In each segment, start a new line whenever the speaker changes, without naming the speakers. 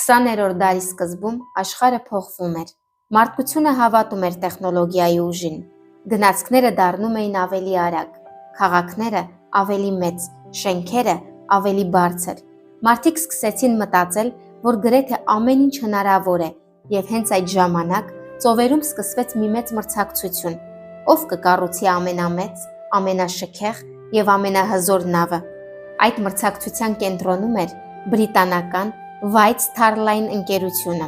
20-րդ դարի սկզբում աշխարհը փոխվում էր։ Մարդկությունը հավատում էր տեխնոլոգիայի ուժին։ Գնացքները դառնում էին ավելի արագ, քաղաքները ավելի մեծ, շենքերը ավելի բարձր։ Մարդիկ սկսեցին մտածել, որ գրեթե ամեն ինչ հնարավոր է, եւ հենց այդ ժամանակ ծովերում սկսվեց մի մեծ մրցակցություն. ով կկառուցի ամենամեծ, ամենաշքեղ եւ ամենահզոր նավը։ Այդ մրցակցության կենտրոնում էր բրիտանական White Star Line ընկերությունը։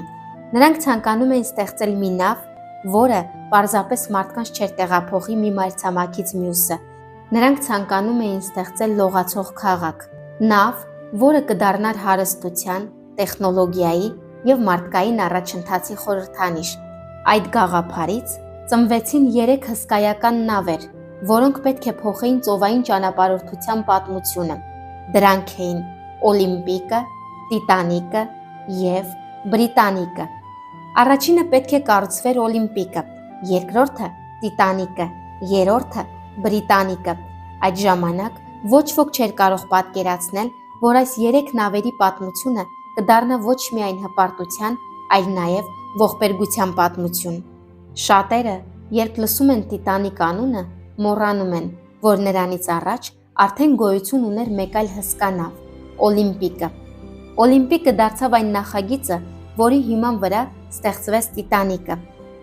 Նրանք ցանկանում էին ստեղծել մի նավ, որը պարզապես մարդկանց չէր տեղափոխի մի մայրցամաքից մյուսը։ Նրանք ցանկանում էին ստեղծել լողացող քաղաք, նավ, որը կդառնար հարստության, տեխնոլոգիայի եւ մարդկային առաջընթացի խորհրդանիշ։ Այդ գաղափարից ծնվեցին 3 հսկայական նավեր, որոնք պետք է փոխեին ծովային ճանապարհորդության պատմությունը։ Դրանք էին Օլիմպիկը, Տիտանիկը եւ Բրիտանիկը։ Առաջինը պետք է կառուցվեր Օլիմպիկը, երկրորդը Տիտանիկը, երրորդը Բրիտանիկը։ Այդ ժամանակ ոչ ոք չէր կարող պատկերացնել, որ այս 3 նավերի պատմությունը կդառնա ոչ միայն հպարտության, այլ նաև ողբերգության պատմություն։ Շատերը, երբ լսում են Տիտանիկ անունը, մոռանում են, որ նրանից առաջ արդեն գոյություն ուներ մեկ այլ հսկա նավ՝ Օլիմպիկը։ Օլիմպիկը դարձավ այն նախագիծը, որի հիման վրա ստեղծվեց Տիտանիկը։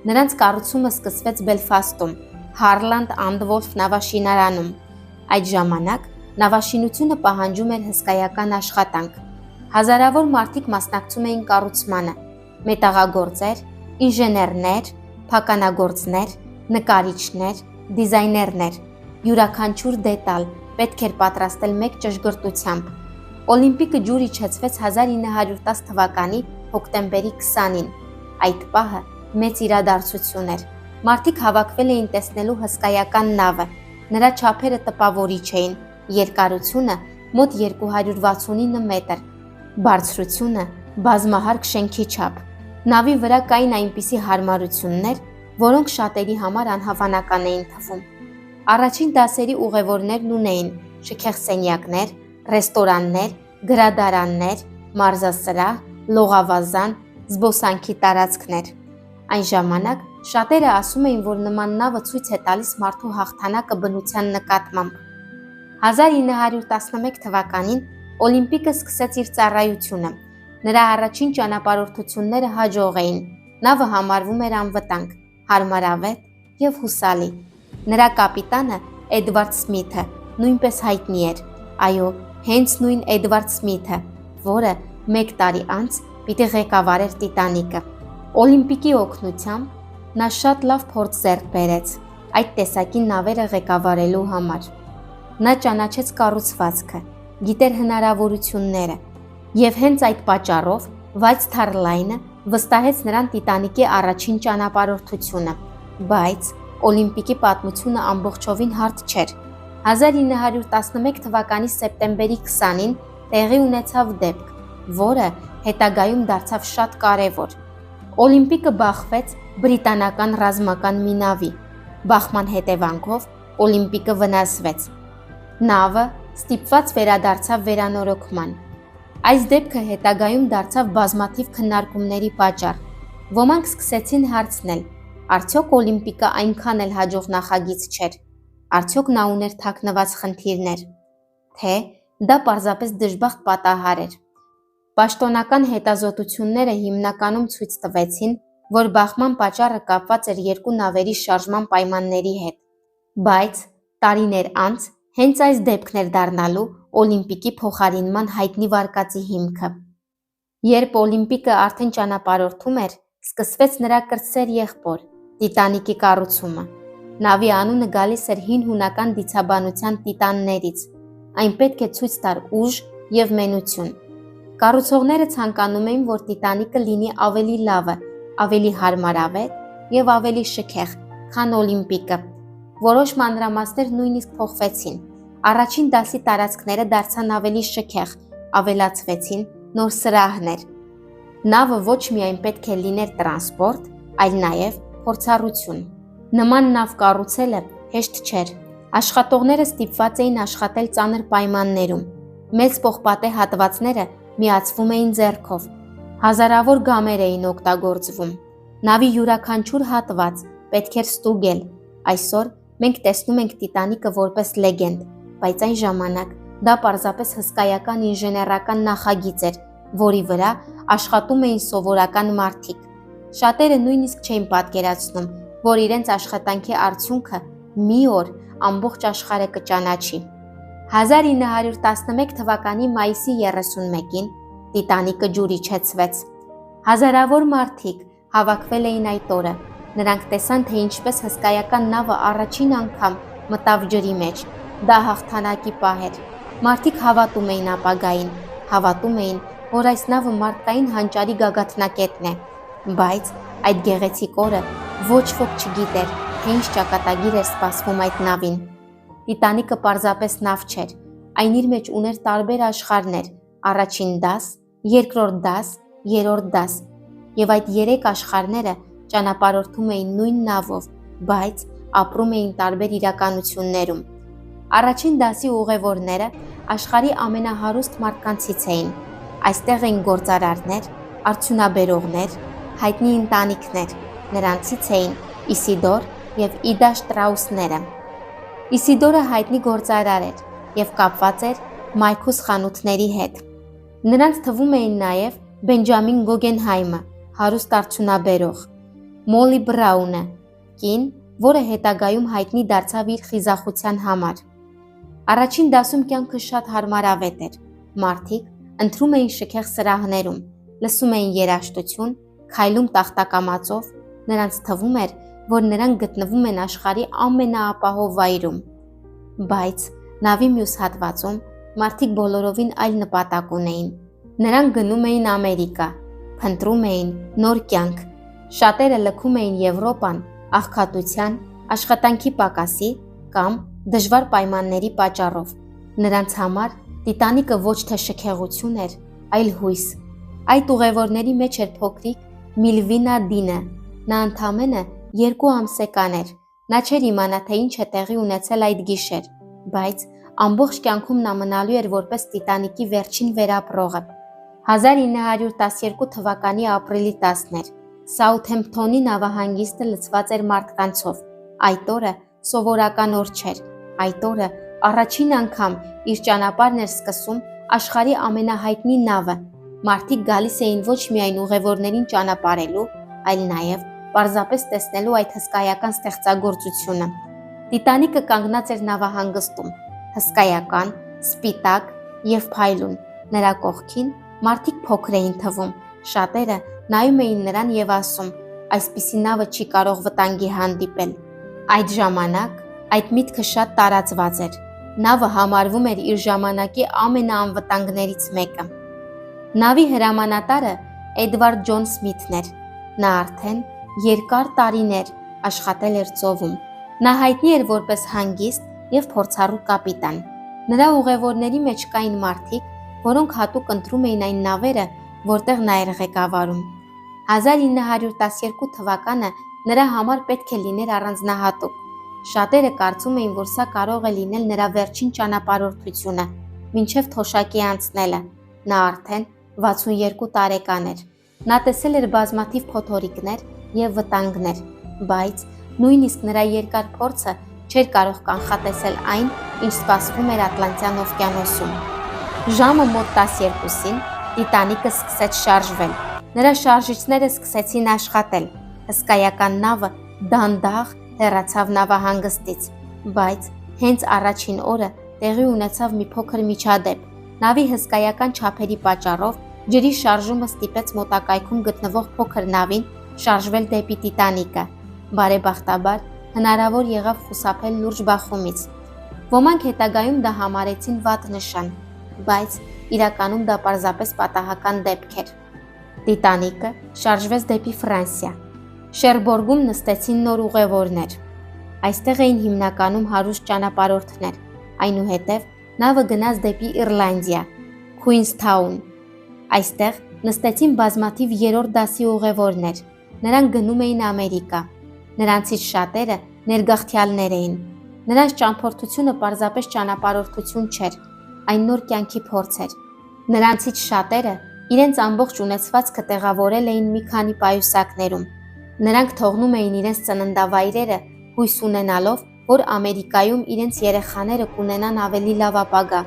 Նրանց կառուցումը սկսվեց Բելֆաստում, Հարլանդ and Wolff նավաշինարանում։ Այդ ժամանակ նավաշինությունը պահանջում էր հսկայական աշխատանք։ Հազարավոր մարդիկ մասնակցում էին կառուցմանը՝ մետաղագործեր, ինժեներներ, փականագործներ, նկարիչներ, դիզայներներ։ Յուրաքանչյուր դետալ պետք էր պատրաստել մեկ ճշգրտությամբ։ Օլիմպիկը ջուր իջեցվեց 1910 թվականի հոկտեմբերի 20-ին։ Այդ պահը մեծ իրադարձություն էր։ Մարդիկ հավաքվել էին տեսնելու հսկայական նավը։ Նրա չափերը տպավորիչ էին, երկարությունը մոտ 269 մետր, բարձրությունը բազմահարկ շենքի չափ։ Նավի վրա կային այնպիսի հարմարություններ, որոնք շատերի համար անհավանական էին թվում։ Առաջին դասերի ուղևորներն ունեին շքեղ սենյակներ, ռեստորաններ, գրադարաններ, մարզասրահ, լողավազան, զբոսանքի տարածքներ։ Այն ժամանակ շատերը ասում էին, որ նման նավը ցույց է տալիս մարդու հաղթանակը բնության նկատմամբ։ 1911 թվականին Օլիմպիկը սկսեց իր ծառայությունը։ Նրա առաջին ճանապարհորդությունները հաջող էին։ Նավը համարվում էր անվտանգ, հարմարավետ եւ հուսալի։ Նրա կապիտանը Էդվարդ Սմիթը նույնպես հայտնի էր։ Այո, հենց նույն Էդվարդ Սմիթը, որը 1 տարի անց պիտի ղեկավարեր Տիտանիկը։ Օլիմպիկի օգնությամբ նա շատ լավ փորձ ձեռք բերեց այդ տեսակի նավերը ղեկավարելու համար։ Նա ճանաչեց կառուցվածքը, գիտեր հնարավորությունները եւ հենց այդ պատճառով White Star Line-ը վստահեց նրան Տիտանիկի առաջին ճանապարհորդությունը, բայց Օլիմպիկի պատմությունը ամբողջովին հարթ չէր։ 1911 թվականի սեպտեմբերի 20-ին տեղի ունեցավ դեպք, որը հետագայում դարձավ շատ կարևոր։ Օլիմպիկը բախվեց բրիտանական ռազմական մի նավի։ Բախման հետևանքով Օլիմպիկը վնասվեց։ Նավը ստիպված վերադարձավ վերանորոգման։ Այս դեպքը հետագայում դարձավ բազմաթիվ քննարկումների պատճառ։ Ոմանք սկսեցին հարցնել. արդյոք Օլիմպիկը այնքան էլ հաջող նախագիծ չէր։ Արդյոք նա ուներ թաքնված խնդիրներ, թե դա պարզապես դժբախտ պատահար էր։ Պաշտոնական հետազոտությունները հիմնականում ցույց տվեցին, որ բախման պատճառը կապված էր 2 նավերի շարժման պայմանների հետ։ Բայց տարիներ անց հենց այս դեպքն էր դառնալու Օլիմպիկի փոխարինման հայտնի վարկածի հիմքը։ Երբ Օլիմպիկը արդեն ճանապարհորդում էր, սկսվեց նրա կրտսեր եղբոր՝ Տիտանիկի կառուցումը։ Նավի անունը գալիս էր հին հունական դիցաբանության տիտաններից։ Այն պետք է ցույց տար ուժ եւ մենություն։ Կառուցողները ցանկանում էին, որ Տիտանիկը լինի ավելի լավը, ավելի հարմարավետ եւ ավելի շքեղ, քան Օլիմպիկը։ Որոշ մանրամասներ նույնիսկ փոխվեցին։ Առաջին դասի տարածքները դարձան ավելի շքեղ, ավելացվեցին նոր սրահներ։ Նավը ոչ միայն պետք է լիներ տրանսպորտ, այլ նաև փորձառություն։ Նման նավ կառուցելը հեշտ չէր։ Աշխատողները ստիպված էին աշխատել ծանր պայմաններում։ Մեծ պողպատե հատվածները միացվում էին ձեռքով։ Հազարավոր գամեր էին օգտագործվում։ Նավի յուրաքանչյուր հատված պետք էր ստուգել։ Այսօր մենք տեսնում ենք Տիտանիկը որպես լեգենդ, բայց այն ժամանակ դա պարզապես հսկայական ինժեներական նախագիծ էր, որի վրա աշխատում էին սովորական մարդիկ։ Շատերը նույնիսկ չէին պատկերացնում, որ իրենց աշխատանքի արդյունքը մի օր ամբողջ աշխարհը կճանաչի։ 1911 թվականի մայիսի 31-ին Տիտանիկը ջուր իջեցվեց։ Հազարավոր մարդիկ հավաքվել էին այդ օրը։ Նրանք տեսան, թե ինչպես հսկայական նավը առաջին անգամ մտավ ջրի մեջ։ Դա հաղթանակի պահ էր։ Մարդիկ հավատում էին ապագային, հավատում էին, որ այս նավը մարդկային հանճարի գագաթնակետն է։ Բայց այդ գեղեցիկ օրը ոչ ոք չգիտեր, թե ինչ ճակատագիր էր սպասվում այդ նավին։ Տիտանիկը պարզապես նավ չէր, այն իր մեջ ուներ տարբեր աշխարհներ՝ առաջին դաս, երկրորդ դաս, երրորդ դաս, եւ այդ երեք աշխարհները ճանապարհորդում էին նույն նավով, բայց ապրում էին տարբեր իրականություններում։ Առաջին դասի ուղևորները աշխարհի ամենահարուստ մարդկանցից էին։ Այստեղ էին գործարարներ, արդյունաբերողներ, հայտնի ընտանիքներ։ Նրանցից էին Իսիդոր եւ Իդա Շտրաուսները։ Իսիդորը հայտնի գործարար էր եւ կապված էր Մայքուս խանութների հետ։ Նրանց թվում էին նաեւ Բենջամին Գոգենհայմը, հարուստ արդյունաբերող, Մոլի Բրաունը, կին, որը հետագայում հայտնի դարձավ իր խիզախության համար։ Առաջին դասում կյանքը շատ հարմարավետ էր։ Մարդիկ ընթրում էին շքեղ սրահներում, լսում էին երաժշտություն, քայլում տախտակամածով, նրանց թվում էր, որ նրանք գտնվում են աշխարհի ամենաապահով վայրում։ Բայց նավի մյուս հատվածում մարդիկ բոլորովին այլ նպատակ ունեին։ Նրանք գնում էին Ամերիկա, փնտրում էին նոր կյանք։ Շատերը լքում էին Եվրոպան աղքատության, աշխատանքի պակասի կամ դժվար պայմանների պատճառով։ Նրանց համար Տիտանիկը ոչ թե շքեղություն էր, այլ հույս։ Այդ ուղևորների մեջ էր փոքրիկ Միլվինա Դինը։ Նա ընդամենը 2 ամսեկան էր։ Նա չէր իմանա, թե ինչ է տեղի ունեցել այդ գիշեր, բայց ամբողջ կյանքում նա մնալու էր որպես Տիտանիկի վերջին վերապրողը։ 1912 թվականի ապրիլի 10-ն էր։ Սաութհեմփթոնի նավահանգիստը լցված էր մարդկանցով։ Այդ օրը սովորական օր չէր։ Այդ օրը առաջին անգամ իր ճանապարհն էր սկսում աշխարհի ամենահայտնի նավը։ Մարդիկ գալիս էին ոչ միայն ուղևորներին ճանապարհելու, այլ նաև պարզապես տեսնելու այդ հսկայական ստեղծագործությունը։ Տիտանիկը կանգնած էր նավահանգստում, հսկայական, սպիտակ եւ փայլուն։ Նրա կողքին մարդիկ փոքր էին թվում, շատերը նայում էին նրան եւ ասում. այսպիսի նավը չի կարող վտանգի հանդիպել։ Այդ ժամանակ այդ միտքը շատ տարածված էր։ Նավը համարվում էր իր ժամանակի ամենաանվտանգներից մեկը։ Նավի հրամանատարը Էդվարդ Ջոն Սմիթն էր։ Նա արդեն երկար տարիներ աշխատել էր ծովում։ Նա հայտնի էր որպես հանգիստ եւ փորձառու կապիտան։ Նրա ուղևորների մեջ կային մարդիկ, որոնք հատուկ ընտրում էին այն նավերը, որտեղ նա էր ղեկավարում։ 1912 թվականը նրա համար պետք է լիներ առանձնահատուկ։ Շատերը կարծում էին, որ սա կարող է լինել նրա վերջին ճանապարհորդությունը, մինչև թոշակի անցնելը։ Նա արդեն 62 տարեկան էր։ Նա տեսել էր բազմաթիվ փոթորիկներ եւ վտանգներ, բայց նույնիսկ նրա երկար փորձը չէր կարող կանխատեսել այն, ինչ սպասվում էր Ատլանտյան օվկիանոսում։ Ժամը մոտ 12-ին Տիտանիկը սկսեց շարժվել։ Նրա շարժիչները սկսեցին աշխատել։ Հսկայական նավը դանդաղ հեռացավ նավահանգստից, բայց հենց առաջին օրը տեղի ունեցավ մի փոքր միջադեպ։ Նավի հսկայական չափերի պատճառով ջրի շարժումը ստիպեց մոտակայքում գտնվող փոքր նավին շարժվել դեպի Տիտանիկը։ Բարեբախտաբար հնարավոր եղավ խուսափել լուրջ բախումից։ Ոմանք հետագայում դա համարեցին վատ նշան, բայց իրականում դա պարզապես պատահական դեպք էր։ Տիտանիկը շարժվեց դեպի Ֆրանսիա։ Շերբորգում նստեցին նոր ուղևորներ։ Այստեղ էին հիմնականում հարուստ ճանապարհորդներ, այնուհետև նավը գնաց դեպի Իռլանդիա, Քուինսթաուն։ Այստեղ նստեցին բազմաթիվ երրորդ դասի ուղևորներ։ Նրանք գնում էին Ամերիկա։ Նրանցից շատերը ներգաղթյալներ էին։ Նրանց ճամփորդությունը պարզապես ճանապարհորդություն չէր, այն նոր կյանքի փորձ էր։ Նրանցից շատերը Իրենց ամբողջ ունեցվածքը տեղավորել էին մի քանի պայուսակներում։ Նրանք թողնում էին իրենց ծննդավայրերը հույս ունենալով, որ Ամերիկայում իրենց երեխաները կունենան ավելի լավ ապագա։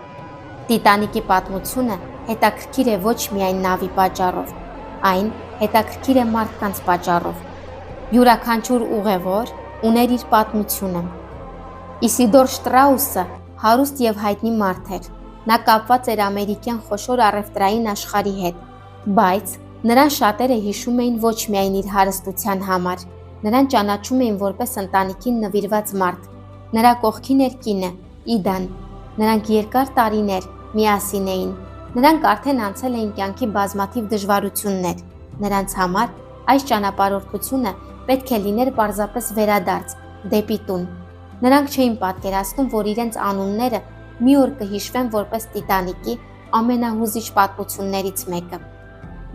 Տիտանիկի պատմությունը հետաքրքիր է ոչ միայն նավի պատճառով, այն հետաքրքիր է մարդկանց պատճառով։ Յուրաքանչյուր ուղևոր ուներ իր պատմությունը։ Իսիդոր Շտրաուսը հարուստ եւ հայտնի մարդ էր։ Նա կապված էր ամերիկյան խոշոր առևտրային աշխարհի հետ, բայց նրան շատերը հիշում էին ոչ միայն իր հարստության համար, նրան ճանաչում էին որպես ընտանիքին նվիրված մարդ։ Նրա կողքին էր կինը՝ Իդան։ Նրանք երկար տարիներ միասին էին։ Նրանք արդեն անցել էին կյանքի բազմաթիվ դժվարություններ։ Նրանց համար այս ճանապարհորդությունը պետք է լիներ պարզապես վերադարձ դեպի տուն։ Նրանք չէին պատկերացնում, որ իրենց անունները մի օր կհիշվեն որպես Տիտանիկի ամենահուզիչ պատմություններից մեկը։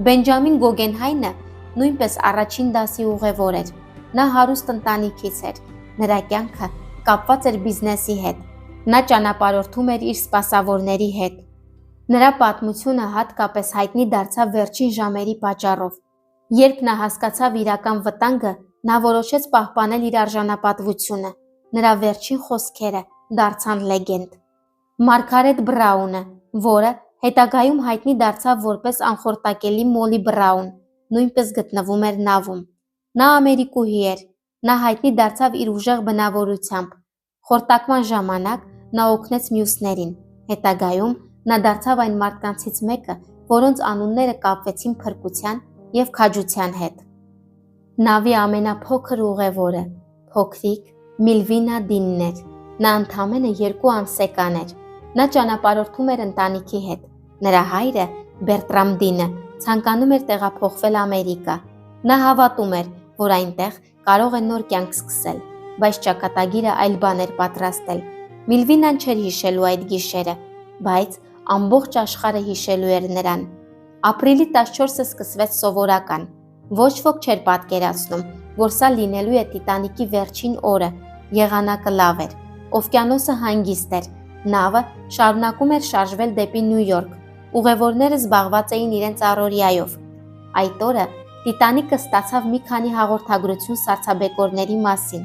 Բենջամին Գոգենհայնը նույնպես առաջին դասի ուղևոր էր։ Նա հարուստ ընտանիքից էր։ Նրա կյանքը կապված էր բիզնեսի հետ։ Նա ճանապարհորդում էր իր սպասավորների հետ։ Նրա պատմությունը հատկապես հայտնի դարձավ վերջին ժամերի պատճառով։ Երբ նա հասկացավ իրական վտանգը, նա որոշեց պահպանել իր արժանապատվությունը։ Նրա վերջին խոսքերը դարձան լեգենդ։ Մարգարետ Բրաունը, որը հետագայում հայտնի դարձավ որպես անխորտակելի Մոլի Բրաուն, նույնպես գտնվում էր նավում։ Նա ամերիկուհի էր։ Նա հայտնի դարձավ իր ուժեղ բնավորությամբ։ Խորտակման ժամանակ նա օգնեց մյուսներին։ Հետագայում նա դարձավ այն մարդկանցից մեկը, որոնց անունները կապվեցին փրկության եւ քաջության հետ։ Նավի ամենափոքր ուղևորը փոքրիկ Միլվինա Դինն էր։ Նա ընդամենը 2 ամսեկան էր։ Նա ճանապարհորդում էր ընտանիքի հետ։ Նրա հայրը Բերտրամ Դինը ցանկանում էր տեղափոխվել Ամերիկա։ Նա հավատում էր, որ այնտեղ կարող է նոր կյանք սկսել, բայց ճակատագիրը այլ բան էր պատրաստել։ Միլվինան չէր հիշելու այդ գիշերը, բայց ամբողջ աշխարհը հիշելու էր նրան։ Ապրիլի 14-ը սկսվեց սովորական։ Ոչ ոք չէր պատկերացնում, որ սա լինելու է Տիտանիկի վերջին օրը։ Եղանակը լավ էր։ Օվկիանոսը հանգիստ էր։ Նավը շարունակում էր շարժվել դեպի Նյու Յորք։ Ուղևորները զբաղված էին իրենց առօրյայով։ Այդ օրը Տիտանիկը ստացավ մի քանի հաղորդագրություն սառցաբեկորների մասին։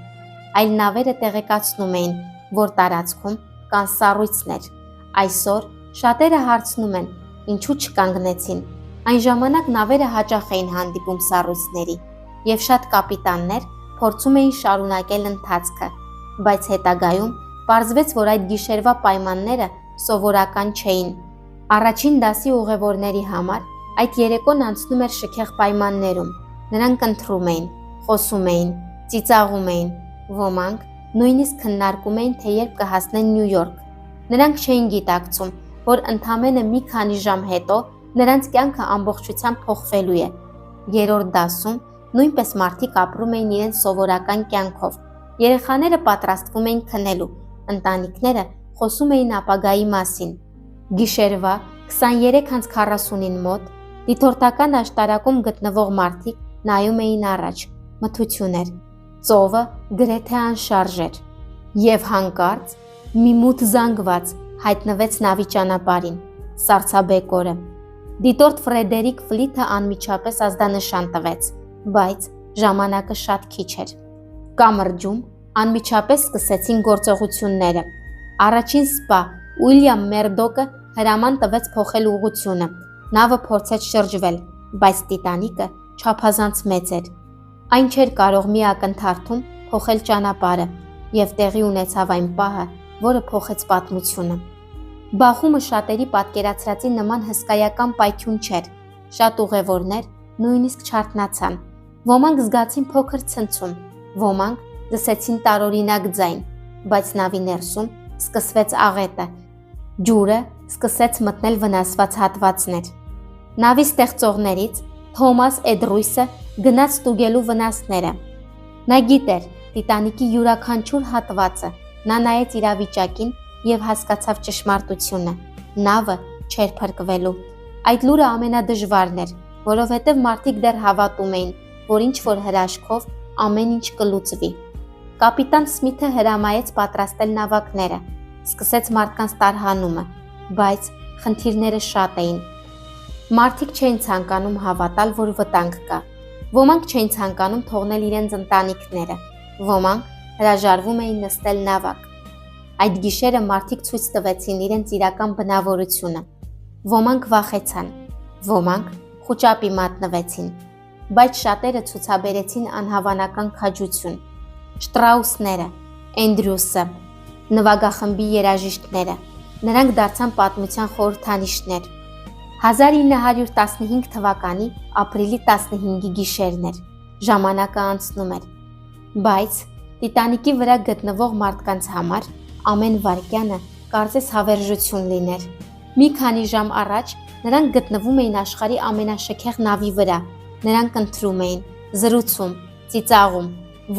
Այլ նավերը տեղեկացնում էին, որ տարածքում կան սառույցներ։ Այսօր շատերը հարցնում են, ինչու չկանգնեցին։ Այն ժամանակ նավերը հաճախ էին հանդիպում սառույցների, եւ շատ կապիտաններ փորձում էին շարունակել ընթացքը, բայց հետագայում պարզվեց, որ այդ գիշերվա պայմանները սովորական չէին։ Առաջին դասի ուղևորների համար այդ երեկոն անցնում էր շքեղ պայմաններում։ Նրանք ընթրում էին, խոսում էին, ծիծաղում էին, ոմանք նույնիսկ քննարկում էին, թե երբ կհասնեն Նյու Յորք։ Նրանք չէին գիտակցում, որ ընդամենը մի քանի ժամ հետո նրանց կյանքը ամբողջությամբ փոխվելու է։ Երրորդ դասում նույնպես մարդիկ ապրում էին իրենց սովորական կյանքով։ Երեխաները պատրաստվում էին քնելու, ընտանիքները խոսում էին ապագայի մասին։ Գիշերվա 23:40-ին մոտ դիտորդական աշտարակում գտնվող մարդիկ նայում էին առաջ, մթություն էր, ծովը գրեթե անշարժ էր, եւ հանկարծ մի մութ զանգված հայտնվեց նավի ճանապարհին, սառցաբեկորը։ Դիտորդ Ֆրեդերիկ Ֆլիթը անմիջապես ազդանշան տվեց, բայց ժամանակը շատ քիչ էր։ Կամրջում անմիջապես սկսեցին գործողությունները։ Առաջին սպա Ուիլյամ Մերդոկը հրաման տվեց փոխել ուղղությունը։ Նավը փորձեց շրջվել, բայց Տիտանիկը չափազանց մեծ էր։ Այն չէր կարող մի ակնթարթում փոխել ճանապարհը, եւ տեղի ունեցավ այն պահը, որը փոխեց պատմությունը։ Բախումը շատերի պատկերացրածի նման հսկայական պայթյուն չէր։ Շատ ուղևորներ նույնիսկ չարթնացան։ Ոմանք զգացին փոքր ցնցում, ոմանք լսեցին տարօրինակ ձայն, բայց նավի ներսում սկսվեց աղետը։ Ջուրը սկսեց մտնել վնասված հատվածներ։ Նավի ստեղծողներից Թոմաս Էդրույսը գնաց ստուգելու վնասները։ Նա գիտեր Տիտանիկի յուրաքանչյուր հատվածը։ Նա նայեց իրավիճակին եւ հասկացավ ճշմարտությունը։ Նավը չէր փրկվելու։ Այդ լուրը ամենադժվարն էր, որովհետեւ մարդիկ դեռ հավատում էին, որ ինչ որ հրաշքով ամեն ինչ կլուծվի։ Կապիտան Սմիթը հրամայեց պատրաստել նավակները, սկսեց մարդկանց տարհանումը, բայց խնդիրները շատ էին։ Մարդիկ չէին ցանկանում հավատալ, որ վտանգ կա։ Ոմանք չէին ցանկանում թողնել իրենց ընտանիքները, ոմանք հրաժարվում էին նստել նավակ։ Այդ գիշերը մարդիկ ցույց տվեցին իրենց իրական բնավորությունը։ Ոմանք վախեցան, ոմանք խուճապի մատնվեցին, բայց շատերը ցուցաբերեցին անհավանական քաջություն։ Շտրաուսները, Էնդրյուսը, նվագախմբի երաժիշտները, նրանք դարձան պատմության խորհրդանիշներ։ 1915 թվականի ապրիլի 15-ի գիշերն էր, ժամանակը անցնում էր, բայց Տիտանիկի վրա գտնվող մարդկանց համար ամեն վայրկյանը կարծես հավերժություն լիներ։ Մի քանի ժամ առաջ նրանք գտնվում էին աշխարհի ամենաշքեղ նավի վրա, նրանք ընթրում էին, զրուցում, ծիծաղում,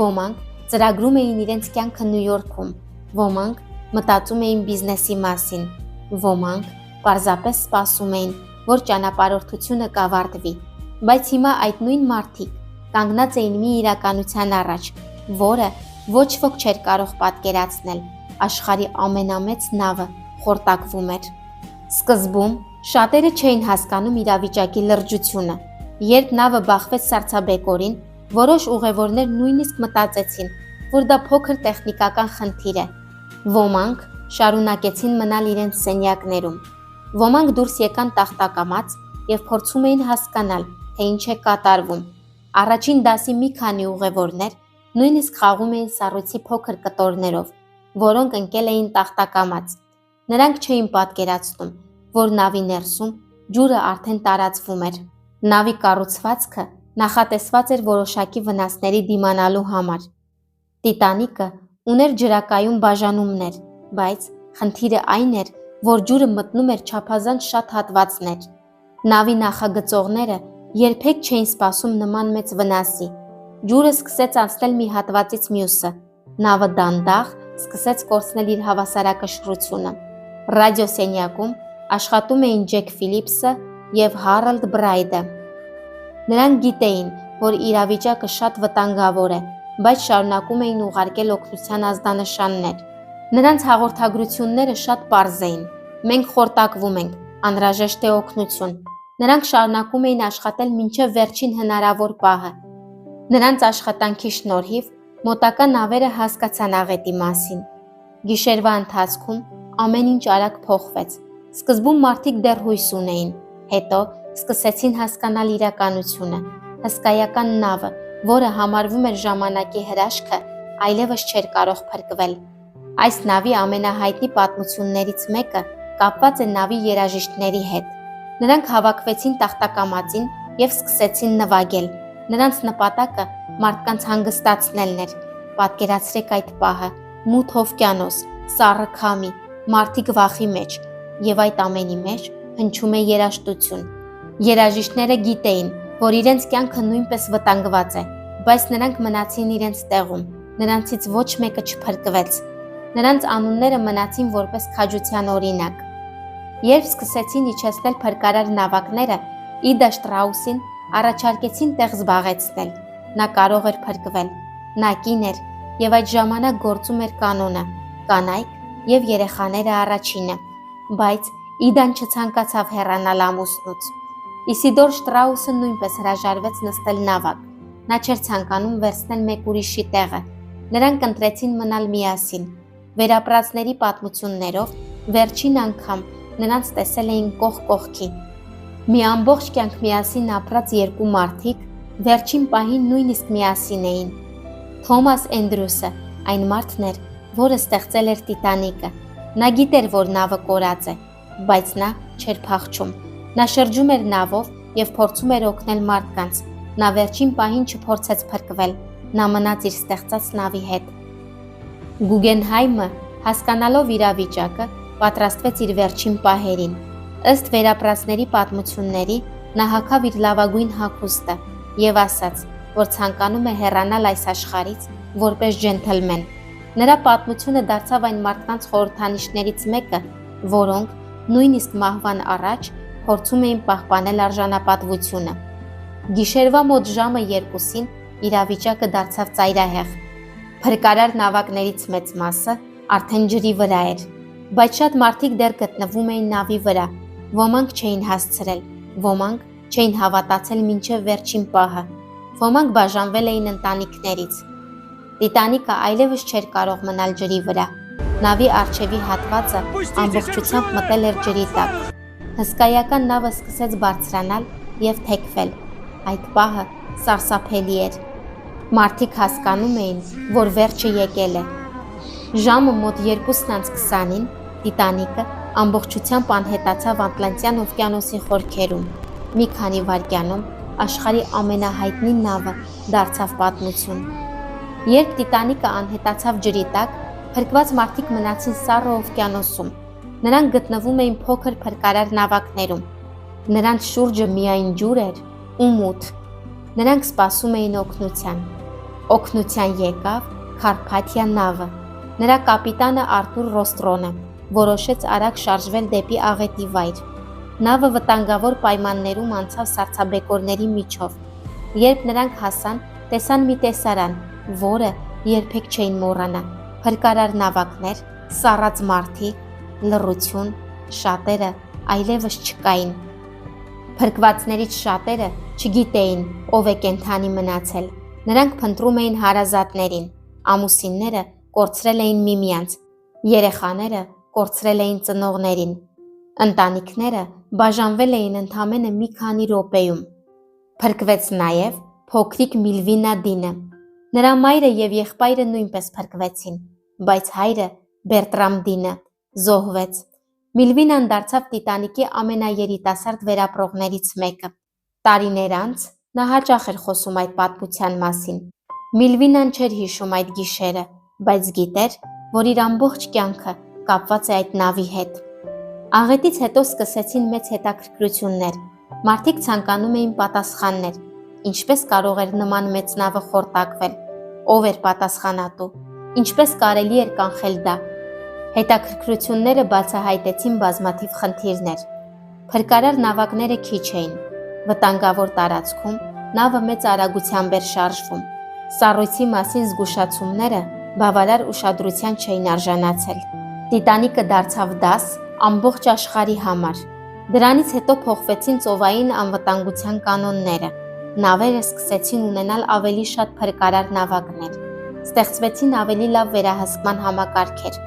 ոմանք ծրագրում էին իրենց կյանքը Նյու Յորքում, ոմանք մտածում էին բիզնեսի մասին, ոմանք պարզապես սպասում էին, որ ճանապարհորդությունը կավարտվի, բայց հիմա այդ նույն մարդիկ կանգնած էին մի իրականության առաջ, որը ոչ ոք չէր կարող պատկերացնել, աշխարհի ամենամեծ նավը խորտակվում էր։ Սկզբում շատերը չէին հասկանում իրավիճակի լրջությունը, երբ նավը բախվեց սառցաբեկորին, որոշ ուղևորներ նույնիսկ մտածեցին, որ դա փոքր տեխնիկական խնդիր է։ Ոմանք շարունակեցին մնալ իրենց սենյակներում, ոմանք դուրս եկան տախտակամած և փորձում էին հասկանալ, թե ինչ է կատարվում։ Առաջին դասի մի քանի ուղևորներ նույնիսկ խաղում էին սառույցի փոքր կտորներով, որոնք ընկել էին տախտակամած։ Նրանք չէին պատկերացնում, որ նավի ներսում ջուրը արդեն տարածվում էր։ Նավի կառուցվածքը նախատեսված էր որոշակի վնասների դիմանալու համար։ Տիտանիկը ուներ ջրակայուն բաժանումներ, բայց խնդիրը այն էր, որ ջուրը մտնում էր չափազանց շատ հատվածներ։ Նավի նախագծողները երբեք չէին սպասում նման մեծ վնասի։ Ջուրը սկսեց անցնել մի հատվածից մյուսը։ Նավը դանդաղ սկսեց կորցնել իր հավասարակշռությունը։ Ռադիոսենյակում աշխատում էին Ջեք Ֆիլիպսը և Հարալդ Բրայդը։ Նրանք գիտեին, որ իրավիճակը շատ վտանգավոր է, բայց շարունակում էին ուղարկել օգնության ազդանշաններ։ Նրանց հաղորդագրությունները շատ պարզ էին. «Մենք խորտակվում ենք, անհրաժեշտ է օգնություն»։ Նրանք շարունակում էին աշխատել մինչև վերջին հնարավոր պահը։ Նրանց աշխատանքի շնորհիվ մոտակա նավերը հասկացան աղետի մասին։ Գիշերվա ընթացքում ամեն ինչ արագ փոխվեց։ Սկզբում մարդիկ դեռ հույս ունեին, հետո սկսեցին հասկանալ իրականությունը։ Հսկայական նավը, որը համարվում էր ժամանակի հրաշքը, այլևս չէր կարող փրկվել։ Այս նավի ամենահայտնի պատմություններից մեկը կապված է նավի երաժիշտների հետ։ Նրանք հավաքվեցին տախտակամածին և սկսեցին նվագել։ Նրանց նպատակը մարդկանց հանգստացնելն էր։ Պատկերացրեք այդ պահը՝ մութ օվկիանոս, սառը քամի, մարդիկ վախի մեջ, և այդ ամենի մեջ հնչում է երաժշտություն։ Երաժիշտները գիտեին, որ իրենց կյանքը նույնպես վտանգված է, բայց նրանք մնացին իրենց տեղում, նրանցից ոչ մեկը չփրկվեց։ Նրանց անունները մնացին որպես քաջության օրինակ։ Երբ սկսեցին իջեցնել փրկարար նավակները, Իդա Շտրաուսին առաջարկեցին տեղ զբաղեցնել։ Նա կարող էր փրկվել։ Նա կին էր և այդ ժամանակ գործում էր կանոնը՝ կանայք և երեխաները առաջինը, բայց Իդան չցանկացավ հեռանալ ամուսնուց։ Իսիդոր Շտրաուսը նույնպես հրաժարվեց նստել նավակ։ Նա չէր ցանկանում վերցնել մեկ ուրիշի տեղը։ Նրանք ընտրեցին մնալ միասին։ Վերապրածների պատմություններով վերջին անգամ նրանց տեսել էին կողք կողքի։ Մի ամբողջ կյանք միասին ապրած երկու մարդիկ վերջին պահին նույնիսկ միասին էին։ Թոմաս Էնդրյուսը այն մարդն էր, որը ստեղծել էր Տիտանիկը։ Նա գիտեր, որ նավը կորած է, բայց նա չէր փախչում։ Նա շրջում էր նավով և փորձում էր օգնել մարդկանց։ Նա վերջին պահին չփորձեց փրկվել։ Նա մնաց իր ստեղծած նավի հետ։ Գուգենհայմը, հասկանալով իրավիճակը, պատրաստվեց իր վերջին պահերին։ Ըստ վերապրածների պատմությունների, նա հագավ իր լավագույն հագուստը և ասաց, որ ցանկանում է հեռանալ այս աշխարհից որպես ջենթլմեն։ Նրա պատմությունը դարձավ այն մարդկանց խորհրդանիշներից մեկը, որոնք նույնիսկ մահվան առաջ փորձում էին պահպանել արժանապատվությունը։ Գիշերվա մոտ ժամը 2-ին իրավիճակը դարձավ ծայրահեղ։ Փրկարար նավակներից մեծ մասը արդեն ջրի վրա էր, բայց շատ մարդիկ դեռ գտնվում էին նավի վրա, ոմանք չէին հասցրել, Ոմանք չէին հավատացել մինչև վերջին պահը, ոմանք բաժանվել էին ընտանիքներից։ Տիտանիկը այլևս չէր կարող մնալ ջրի վրա։ Նավի առջևի հատվածը ամբողջությամբ մտել էր ջրի տակ։ Հսկայական նավը սկսեց բարձրանալ եւ թեքվել։ Այդ պահը սարսափելի էր։ Մարդիկ հասկանում էին, որ վերջը եկել է։ Ժամը մոտ 2:20-ին Տիտանիկը ամբողջությամբ անհետացավ Ատլանտյան օվկիանոսի խորքերում։ Մի քանի վայրկյանում աշխարհի ամենահայտնի նավը դարձավ պատմություն։ Երբ Տիտանիկը անհետացավ ջրի տակ, փրկված մարդիկ մնացին սառը օվկիանոսում։ Նրանք գտնվում էին փոքր փրկարար նավակներում։ Նրանց շուրջը միայն ջուր էր ու մութ։ Նրանք սպասում էին օգնության։ Օգնության եկավ Քարփաթիա նավը։ Նրա կապիտանը Արտուր Ռոստրոնը որոշեց արագ շարժվել դեպի աղետի վայր։ Նավը վտանգավոր պայմաններում անցավ սառցաբեկորների միջով։ Երբ նրանք հասան, տեսան մի տեսարան, որը երբեք չէին մոռանա։ Փրկարար նավակներ, սառած մարդիկ, լռություն, շատերը այլևս չկային։ Փրկվածներից շատերը չգիտեին, ով է կենդանի մնացել։ Նրանք փնտրում էին հարազատներին, ամուսինները կորցրել էին միմյանց, երեխաները կորցրել էին ծնողներին, ընտանիքները բաժանվել էին ընդամենը մի քանի րոպեում։ Փրկվեց նաև փոքրիկ Միլվինա Դինը։ Նրա մայրը եւ եղբայրը նույնպես փրկվեցին, բայց հայրը Բերտրամ Դինը զոհվեց։ Միլվինան դարձավ Տիտանիկի ամենաերիտասարդ վերապրողներից մեկը։ Տարիներ անց նա հաճախ էր խոսում այդ պատմության մասին։ Միլվինան չէր հիշում այդ գիշերը, բայց գիտեր, որ իր ամբողջ կյանքը կապված է այդ նավի հետ։ Աղետից հետո սկսեցին մեծ հետաքրքրություններ։ Մարդիկ ցանկանում էին պատասխաններ։ Ինչպես կարող էր նման մեծ նավը խորտակվել։ Ով էր պատասխանատու։ Ինչպես կարելի էր կանխել դա։ Հետաքրքրությունները բացահայտեցին բազմաթիվ խնդիրներ։ Փրկարար նավակները քիչ էին։ Վտանգավոր տարածքում նավը մեծ արագությամբ էր շարժվում։ Սառույցի մասին զգուշացումները բավարար ուշադրության չէին արժանացել։ Տիտանիկը դարձավ դաս ամբողջ աշխարհի համար։ Դրանից հետո փոխվեցին ծովային անվտանգության կանոնները։ Նավերը սկսեցին ունենալ ավելի շատ փրկարար նավակներ։ Ստեղծվեցին ավելի լավ վերահսկման համակարգեր։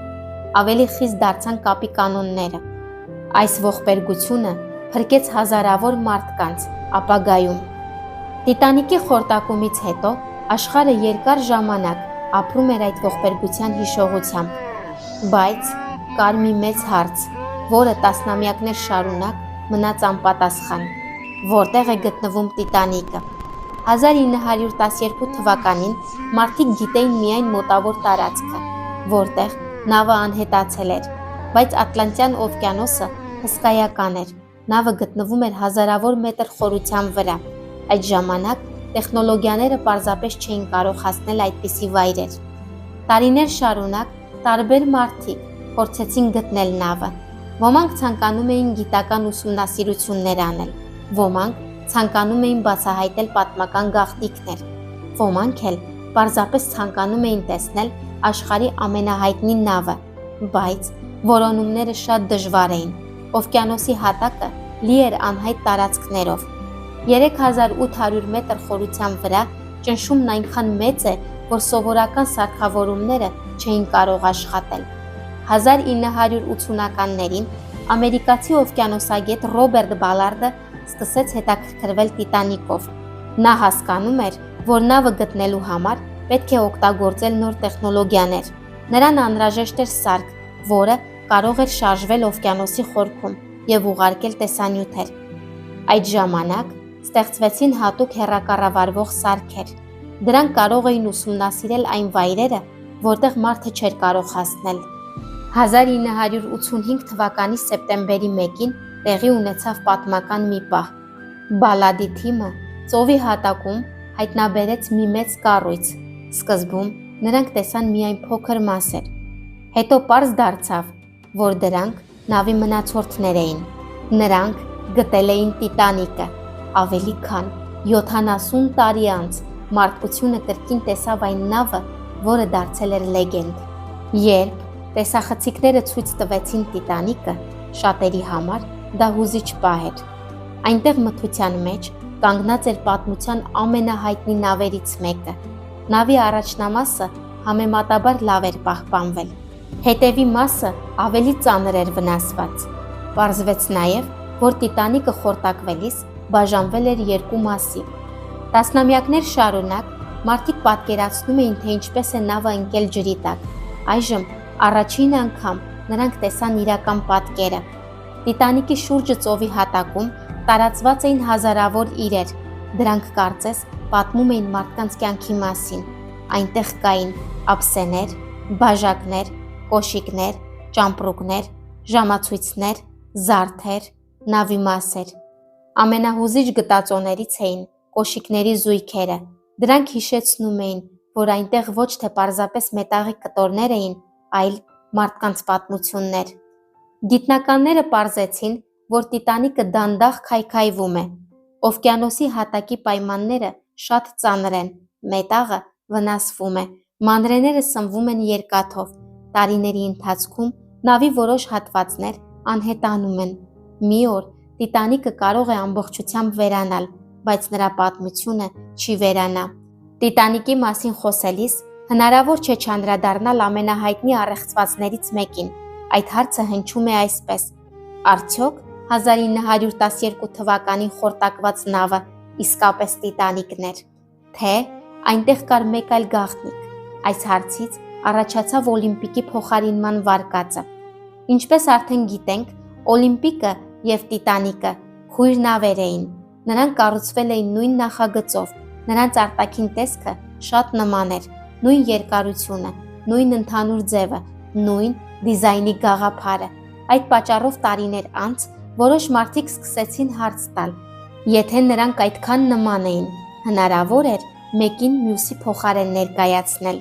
Ավելի խիստ դարձան կապի կանոնները։ Այս ողբերգությունը փրկեց հազարավոր մարդկանց ապագայում։ Տիտանիկի խորտակումից հետո աշխարհը երկար ժամանակ ապրում էր այդ ողբերգության հիշողությամբ։ Բայց կար մի մեծ հարց, որը տասնամյակներ շարունակ մնաց անպատասխան. որտեղ է գտնվում Տիտանիկը։ 1912 թվականին մարդիկ գիտեին միայն մոտավոր տարածքը, որտեղ նավը անհետացել էր, բայց Ատլանտյան օվկիանոսը հսկայական էր։ Նավը գտնվում էր հազարավոր մետր խորության վրա։ Այդ ժամանակ տեխնոլոգիաները պարզապես չէին կարող հասնել այդպիսի վայրեր։ Տարիներ շարունակ տարբեր մարդիկ փորձեցին գտնել նավը։ Ոմանք ցանկանում էին գիտական ուսումնասիրություններ անել, ոմանք ցանկանում էին բացահայտել պատմական գաղտնիքներ, ոմանք էլ պարզապես ցանկանում էին տեսնել աշխարհի ամենահայտնի նավը, բայց որոնումները շատ դժվար էին։ Օվկիանոսի հատակը լի էր անհայտ տարածքներով։ 3800 մետր խորության վրա ճնշումն այնքան մեծ է, որ սովորական սարքավորումները չէին կարող աշխատել։ 1980-ականներին ամերիկացի օվկիանոսագետ Ռոբերտ Բալարդը սկսեց հետաքրքրվել Տիտանիկով։ Նա հասկանում էր, որ նավը գտնելու համար պետք է օգտագործել նոր տեխնոլոգիաներ։ Նրան անհրաժեշտ էր սարք, որը կարող էր շարժվել օվկիանոսի խորքում եւ ուղարկել տեսանյութեր։ Այդ ժամանակ ստեղծվեցին հատուկ հեռակառավարվող սարքեր։ Դրանք կարող էին ուսումնասիրել այն վայրերը, որտեղ մարդը չէր կարող հասնել։ 1985 թվականի սեպտեմբերի 1-ին տեղի ունեցավ պատմական մի պահ։ Բալադի թիմը ծովի հատակում հայտնաբերեց մի մեծ կառույց։ Սկզբում նրանք տեսան միայն փոքր մասեր։ Հետո պարզ դարձավ, որ դրանք նավի մնացորդներ էին։ Նրանք գտել էին Տիտանիկը։ Ավելի քան 70 տարի անց մարդկությունը կրկին տեսավ այն նավը, որը դարձել էր լեգենդ։ Երբ տեսախցիկները ցույց տվեցին Տիտանիկը, շատերի համար դա հուզիչ պահ էր։ Այնտեղ մթության մեջ կանգնած էր պատմության ամենահայտնի նավերից մեկը։ Նավի առաջնամասը համեմատաբար լավ էր պահպանվել։ Հետևի մասը ավելի ծանր էր վնասված։ Պարզվեց նաև, որ Տիտանիկը խորտակվելիս բաժանվել էր երկու մասի։ Տասնամյակներ շարունակ մարդիկ պատկերացնում էին, թե ինչպես է նավը ընկել ջրի տակ։ Այժմ առաջին անգամ նրանք տեսան իրական պատկերը։ Տիտանիկի շուրջը ծովի հատակում տարածված էին հազարավոր իրեր։ Դրանք կարծես պատմում էին մարդկանց կյանքի մասին։ Այնտեղ կային ափսեներ, բաժակներ, կոշիկներ, ճամպրուկներ, ժամացույցներ, զարդեր, նավի մասեր։ Ամենահուզիչ գտածոներից էին կոշիկների զույգերը։ Դրանք հիշեցնում էին, որ այնտեղ ոչ թե պարզապես մետաղի կտորներ էին, այլ մարդկանց պատմություններ։ Գիտնականները պարզեցին, որ Տիտանիկը դանդաղ քայքայվում է։ Օվկիանոսի հատակի պայմանները շատ ծանր են, մետաղը վնասվում է, մանրեները սնվում են երկաթով։ Տարիների ընթացքում նավի որոշ հատվածներ անհետանում են։ Մի օր Տիտանիկը կարող է ամբողջությամբ վերանալ, բայց նրա պատմությունը չի վերանա։ Տիտանիկի մասին խոսելիս հնարավոր չէ չանդրադառնալ ամենահայտնի առեղծվածներից մեկին։ Այդ հարցը հնչում է այսպես. արդյոք 1912 թվականին խորտակված նավը իսկապես Տիտանիկն էր, թե այնտեղ կար մեկ այլ գաղտնիք։ Այս հարցից առաջացավ Օլիմպիկի փոխարինման վարկածը։ Ինչպես արդեն գիտենք, Օլիմպիկը և Տիտանիկը քույր նավեր էին։ Նրանք կառուցվել էին նույն նախագծով, նրանց արտաքին տեսքը շատ նման էր, նույն երկարությունը, նույն ընդհանուր ձևը, նույն դիզայնի գաղափարը։ Այդ պատճառով տարիներ անց որոշ մարդիկ սկսեցին հարց տալ. եթե նրանք այդքան նման էին, հնարավոր էր մեկին մյուսի փոխարեն ներկայացնել։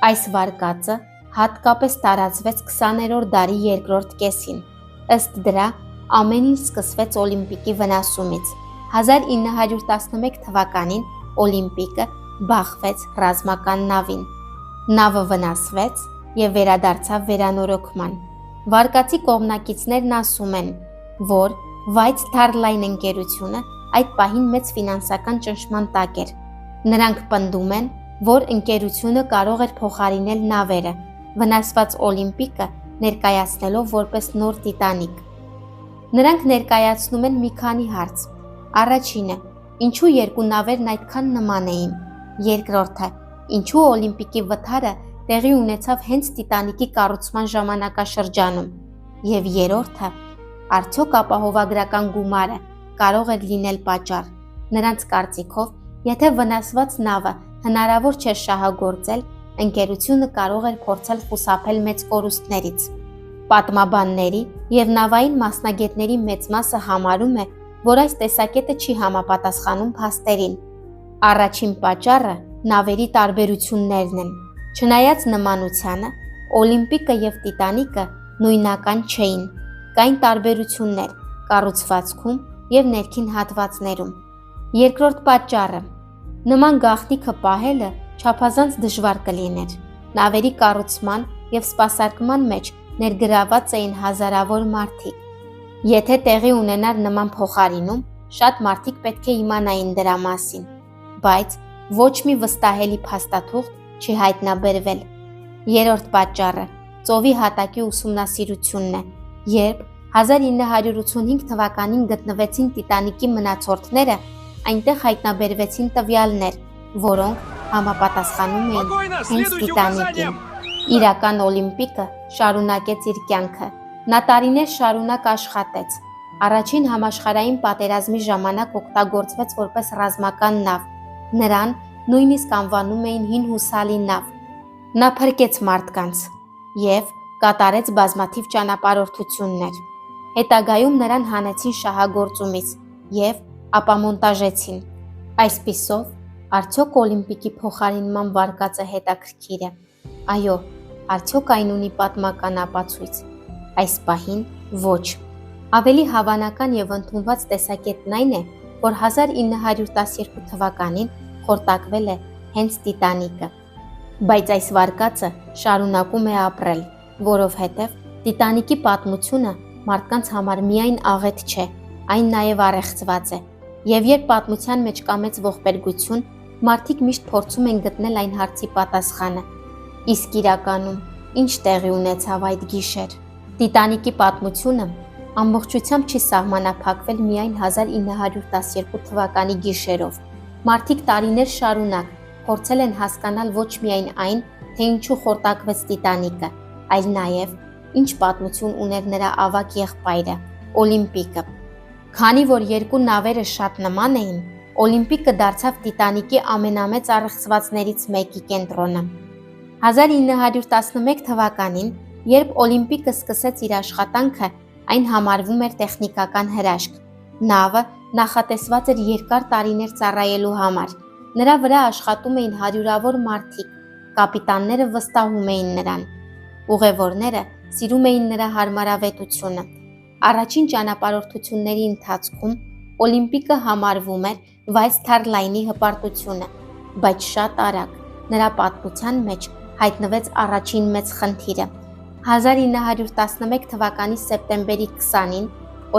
Այս վարկածը հատկապես տարածվեց 20-րդ դարի երկրորդ կեսին։ Ըստ դրա, ամեն ինչ սկսվեց Օլիմպիկի վնասումից։ 1911 թվականին Օլիմպիկը բախվեց ռազմական նավին։ Նավը վնասվեց և վերադարձավ վերանորոգման։ Վարկածի կողմնակիցներն ասում են, որ White Star Line ընկերությունը այդ պահին մեծ ֆինանսական ճնշման տակ էր։ Նրանք պնդում են, որ ընկերությունը կարող էր փոխարինել նավերը, վնասված Օլիմպիկը ներկայացնելով որպես նոր Տիտանիկ։ Նրանք ներկայացնում են մի քանի հարց։ Առաջինը, ինչու երկու նավերն այդքան նման էին։ Երկրորդը, ինչու Օլիմպիկի վթարը տեղի ունեցավ հենց Տիտանիկի կառուցման ժամանակաշրջանում։ Եվ երրորդը, արդյոք ապահովագրական գումարը կարող էր լինել պատճառ։ Նրանց կարծիքով, եթե վնասված նավը հնարավոր չէր շահագործել, ընկերությունը կարող էր փորձել խուսափել մեծ կորուստներից։ Պատմաբանների և նավային մասնագետների մեծ մասը համարում է, որ այս տեսակետը չի համապատասխանում փաստերին։ Առաջին պատճառը նավերի տարբերություններն են։ Չնայած նմանությանը, Օլիմպիկը և Տիտանիկը նույնական չէին։ Կային տարբերություններ կառուցվածքում և ներքին հատվածներում։ Երկրորդ պատճառը. նման գաղտնիքը պահելը չափազանց դժվար կլիներ։ Նավերի կառուցման և սպասարկման մեջ ներգրավված էին հազարավոր մարդիկ։ Եթե տեղի ունենար նման փոխարինում, շատ մարդիկ պետք է իմանային դրա մասին, բայց ոչ մի վստահելի փաստաթուղթ չի հայտնաբերվել։ Երրորդ պատճառը ծովի հատակի ուսումնասիրությունն է, երբ 1985 թվականին գտնվեցին Տիտանիկի մնացորդները, այնտեղ հայտնաբերվեցին տվյալներ, որոնք համապատասխանում էին հենց Տիտանիկին։ Իրական Օլիմպիկը շարունակեց իր կյանքը։ Նա տարիներ շարունակ աշխատեց։ Առաջին համաշխարհային պատերազմի ժամանակ օգտագործվեց որպես ռազմական նավ։ Նրան նույնիսկ անվանում էին հին հուսալի նավ։ Նա փրկեց մարդկանց և կատարեց բազմաթիվ ճանապարհորդություններ։ Հետագայում նրան հանեցին շահագործումից և ապամոնտաժեցին։ Այսպիսով, արդյոք Օլիմպիկի փոխարինման վարկածը հետաքրքիր է։ Այո, արդյոք այն ունի պատմական ապացույց։ Այս պահին ոչ։ Ավելի հավանական և ընդունված տեսակետն այն է, որ 1912 թվականին խորտակվել է հենց Տիտանիկը։ Բայց այս վարկածը շարունակում է ապրել, որովհետև Տիտանիկի պատմությունը մարդկանց համար միայն աղետ չէ, այն նաև առեղծված է, եւ երբ պատմության մեջ կա մեծ ողբերգություն, մարդիկ միշտ փորձում են գտնել այն հարցի պատասխանը. իսկ իրականում ինչ տեղի ունեցավ այդ գիշեր։ Տիտանիկի պատմությունը ամբողջությամբ չի սահմանափակվել միայն 1912 թվականի գիշերով։ Մարդիկ տարիներ շարունակ փորձել են հասկանալ ոչ միայն այն, թե ինչու խորտակվեց Տիտանիկը, այլ նաև ինչ պատմություն ուներ նրա ավագ եղբայրը՝ Օլիմպիկը։ Քանի որ երկու նավերը շատ նման էին, Օլիմպիկը դարձավ Տիտանիկի ամենամեծ առեղծվածներից մեկի կենտրոնը։ 1911 թվականին, երբ Օլիմպիկը սկսեց իր աշխատանքը, այն համարվում էր տեխնիկական հրաշք։ Նավը նախատեսված էր երկար տարիներ ծառայելու համար։ Նրա վրա աշխատում էին հարյուրավոր մարդիկ, կապիտանները վստահում էին նրան։ Ուղևորները սիրում էին նրա հարմարավետությունը։ Առաջին ճանապարհորդությունների ընթացքում Օլիմպիկը համարվում էր White Line-ի հպարտությունը, բայց շատ արագ նրա պատմության մեջ հայտնվեց առաջին մեծ խնդիրը։ 1911 թվականի սեպտեմբերի 20-ին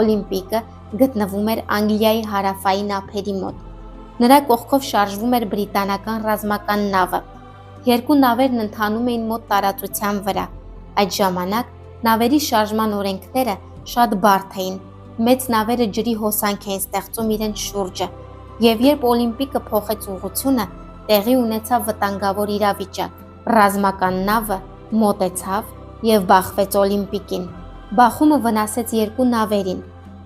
Օլիմպիկը գտնվում էր Անգլիայի հարավային ափերի մոտ։ Նրա կողքով շարժվում էր բրիտանական ռազմական նավը։ Երկու նավերն ընթանում էին մոտ տարածության վրա։ Այդ ժամանակ նավերի շարժման օրենքները շատ բարդ էին։ Մեծ նավերը ջրի հոսանք էին ստեղծում իրենց շուրջը, եւ երբ Օլիմպիկը փոխեց ուղղությունը, տեղի ունեցավ վտանգավոր իրավիճակ։ Ռազմական նավը մոտեցավ եւ բախվեց Օլիմպիկին։ Բախումը վնասեց երկու նավերին։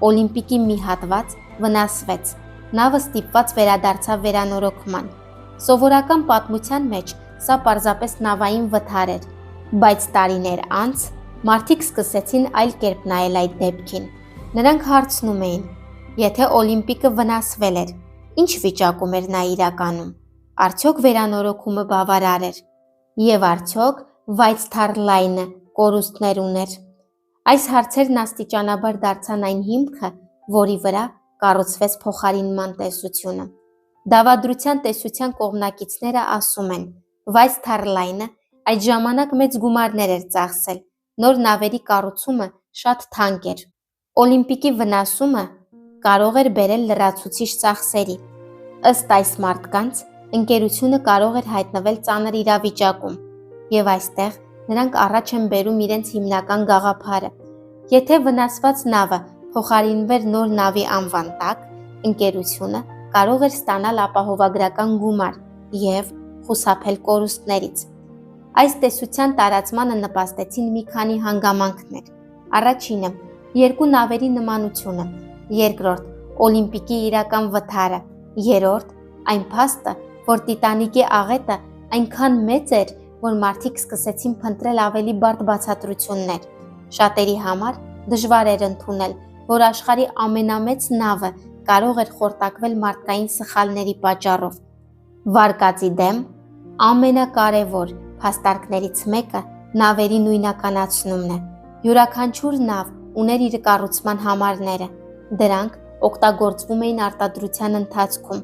Օլիմպիկի մի հատված վնասվեց։ Նավը ստիպված վերադարձավ վերանորոգման։ Սովորական պատմության մեջ սա պարզապես նավային վթար էր, բայց տարիներ անց մարդիկ սկսեցին այլ կերպ նայել այդ դեպքին։ Նրանք հարցնում էին. եթե Օլիմպիկը վնասվել էր, ինչ վիճակում էր նա իրականում։ Արդյոք վերանորոգումը բավարար էր։ Եվ արդյոք White Line-ը կորուստներ ուներ։ Այս հարցերն աստիճանաբար դարձան այն հիմքը, որի վրա կառուցվեց փոխարինման տեսությունը։ Դավադրության տեսության կողմնակիցները ասում են, White Line-ը այդ ժամանակ մեծ գումարներ էր ծախսել, նոր նավերի կառուցումը շատ թանկ էր։ Օլիմպիկի վնասումը կարող էր բերել լրացուցիչ ծախսերի։ Ըստ այս մարդկանց, ընկերությունը կարող էր հայտնվել ծանր իրավիճակում, եւ այստեղ նրանք առաջ են բերում իրենց հիմնական գաղափարը։ Եթե վնասված նավը փոխարինվեր նոր նավի անվան տակ, ընկերությունը կարող էր ստանալ ապահովագրական գումար եւ խուսափել կորուստներից։ Այս տեսության տարածմանը նպաստեցին մի քանի հանգամանքներ։ Առաջինը՝ երկու նավերի նմանությունը, երկրորդ՝ Օլիմպիկի իրական վթարը, երրորդ՝ այն փաստը, որ Տիտանիկի աղետը այնքան մեծ էր, որ մարդիկ սկսեցին փնտրել ավելի բարդ բացատրություններ։ Շատերի համար դժվար էր ընդունել, որ աշխարհի ամենամեծ նավը կարող էր խորտակվել մարդկային սխալների պատճառով։ Վարկածի դեմ ամենակարևոր փաստարկներից մեկը նավերի նույնականացումն է։ Յուրաքանչյուր նավ ուներ իր կառուցման համարները։ Դրանք օգտագործվում էին արտադրության ընթացքում։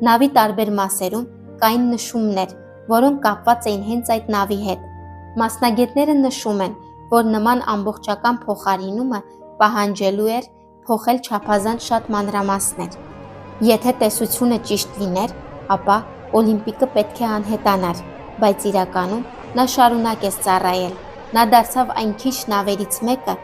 Նավի տարբեր մասերում կային նշումներ, որոնք կապված էին հենց այդ նավի հետ։ Մասնագետները նշում են, որ նման ամբողջական փոխարինումը պահանջելու էր փոխել չափազանց շատ մանրամասներ։ Եթե տեսությունը ճիշտ լիներ, ապա Օլիմպիկը պետք է անհետանար, բայց իրականում նա շարունակեց ծառայել։ Նա դարձավ այն քիչ նավերից մեկը,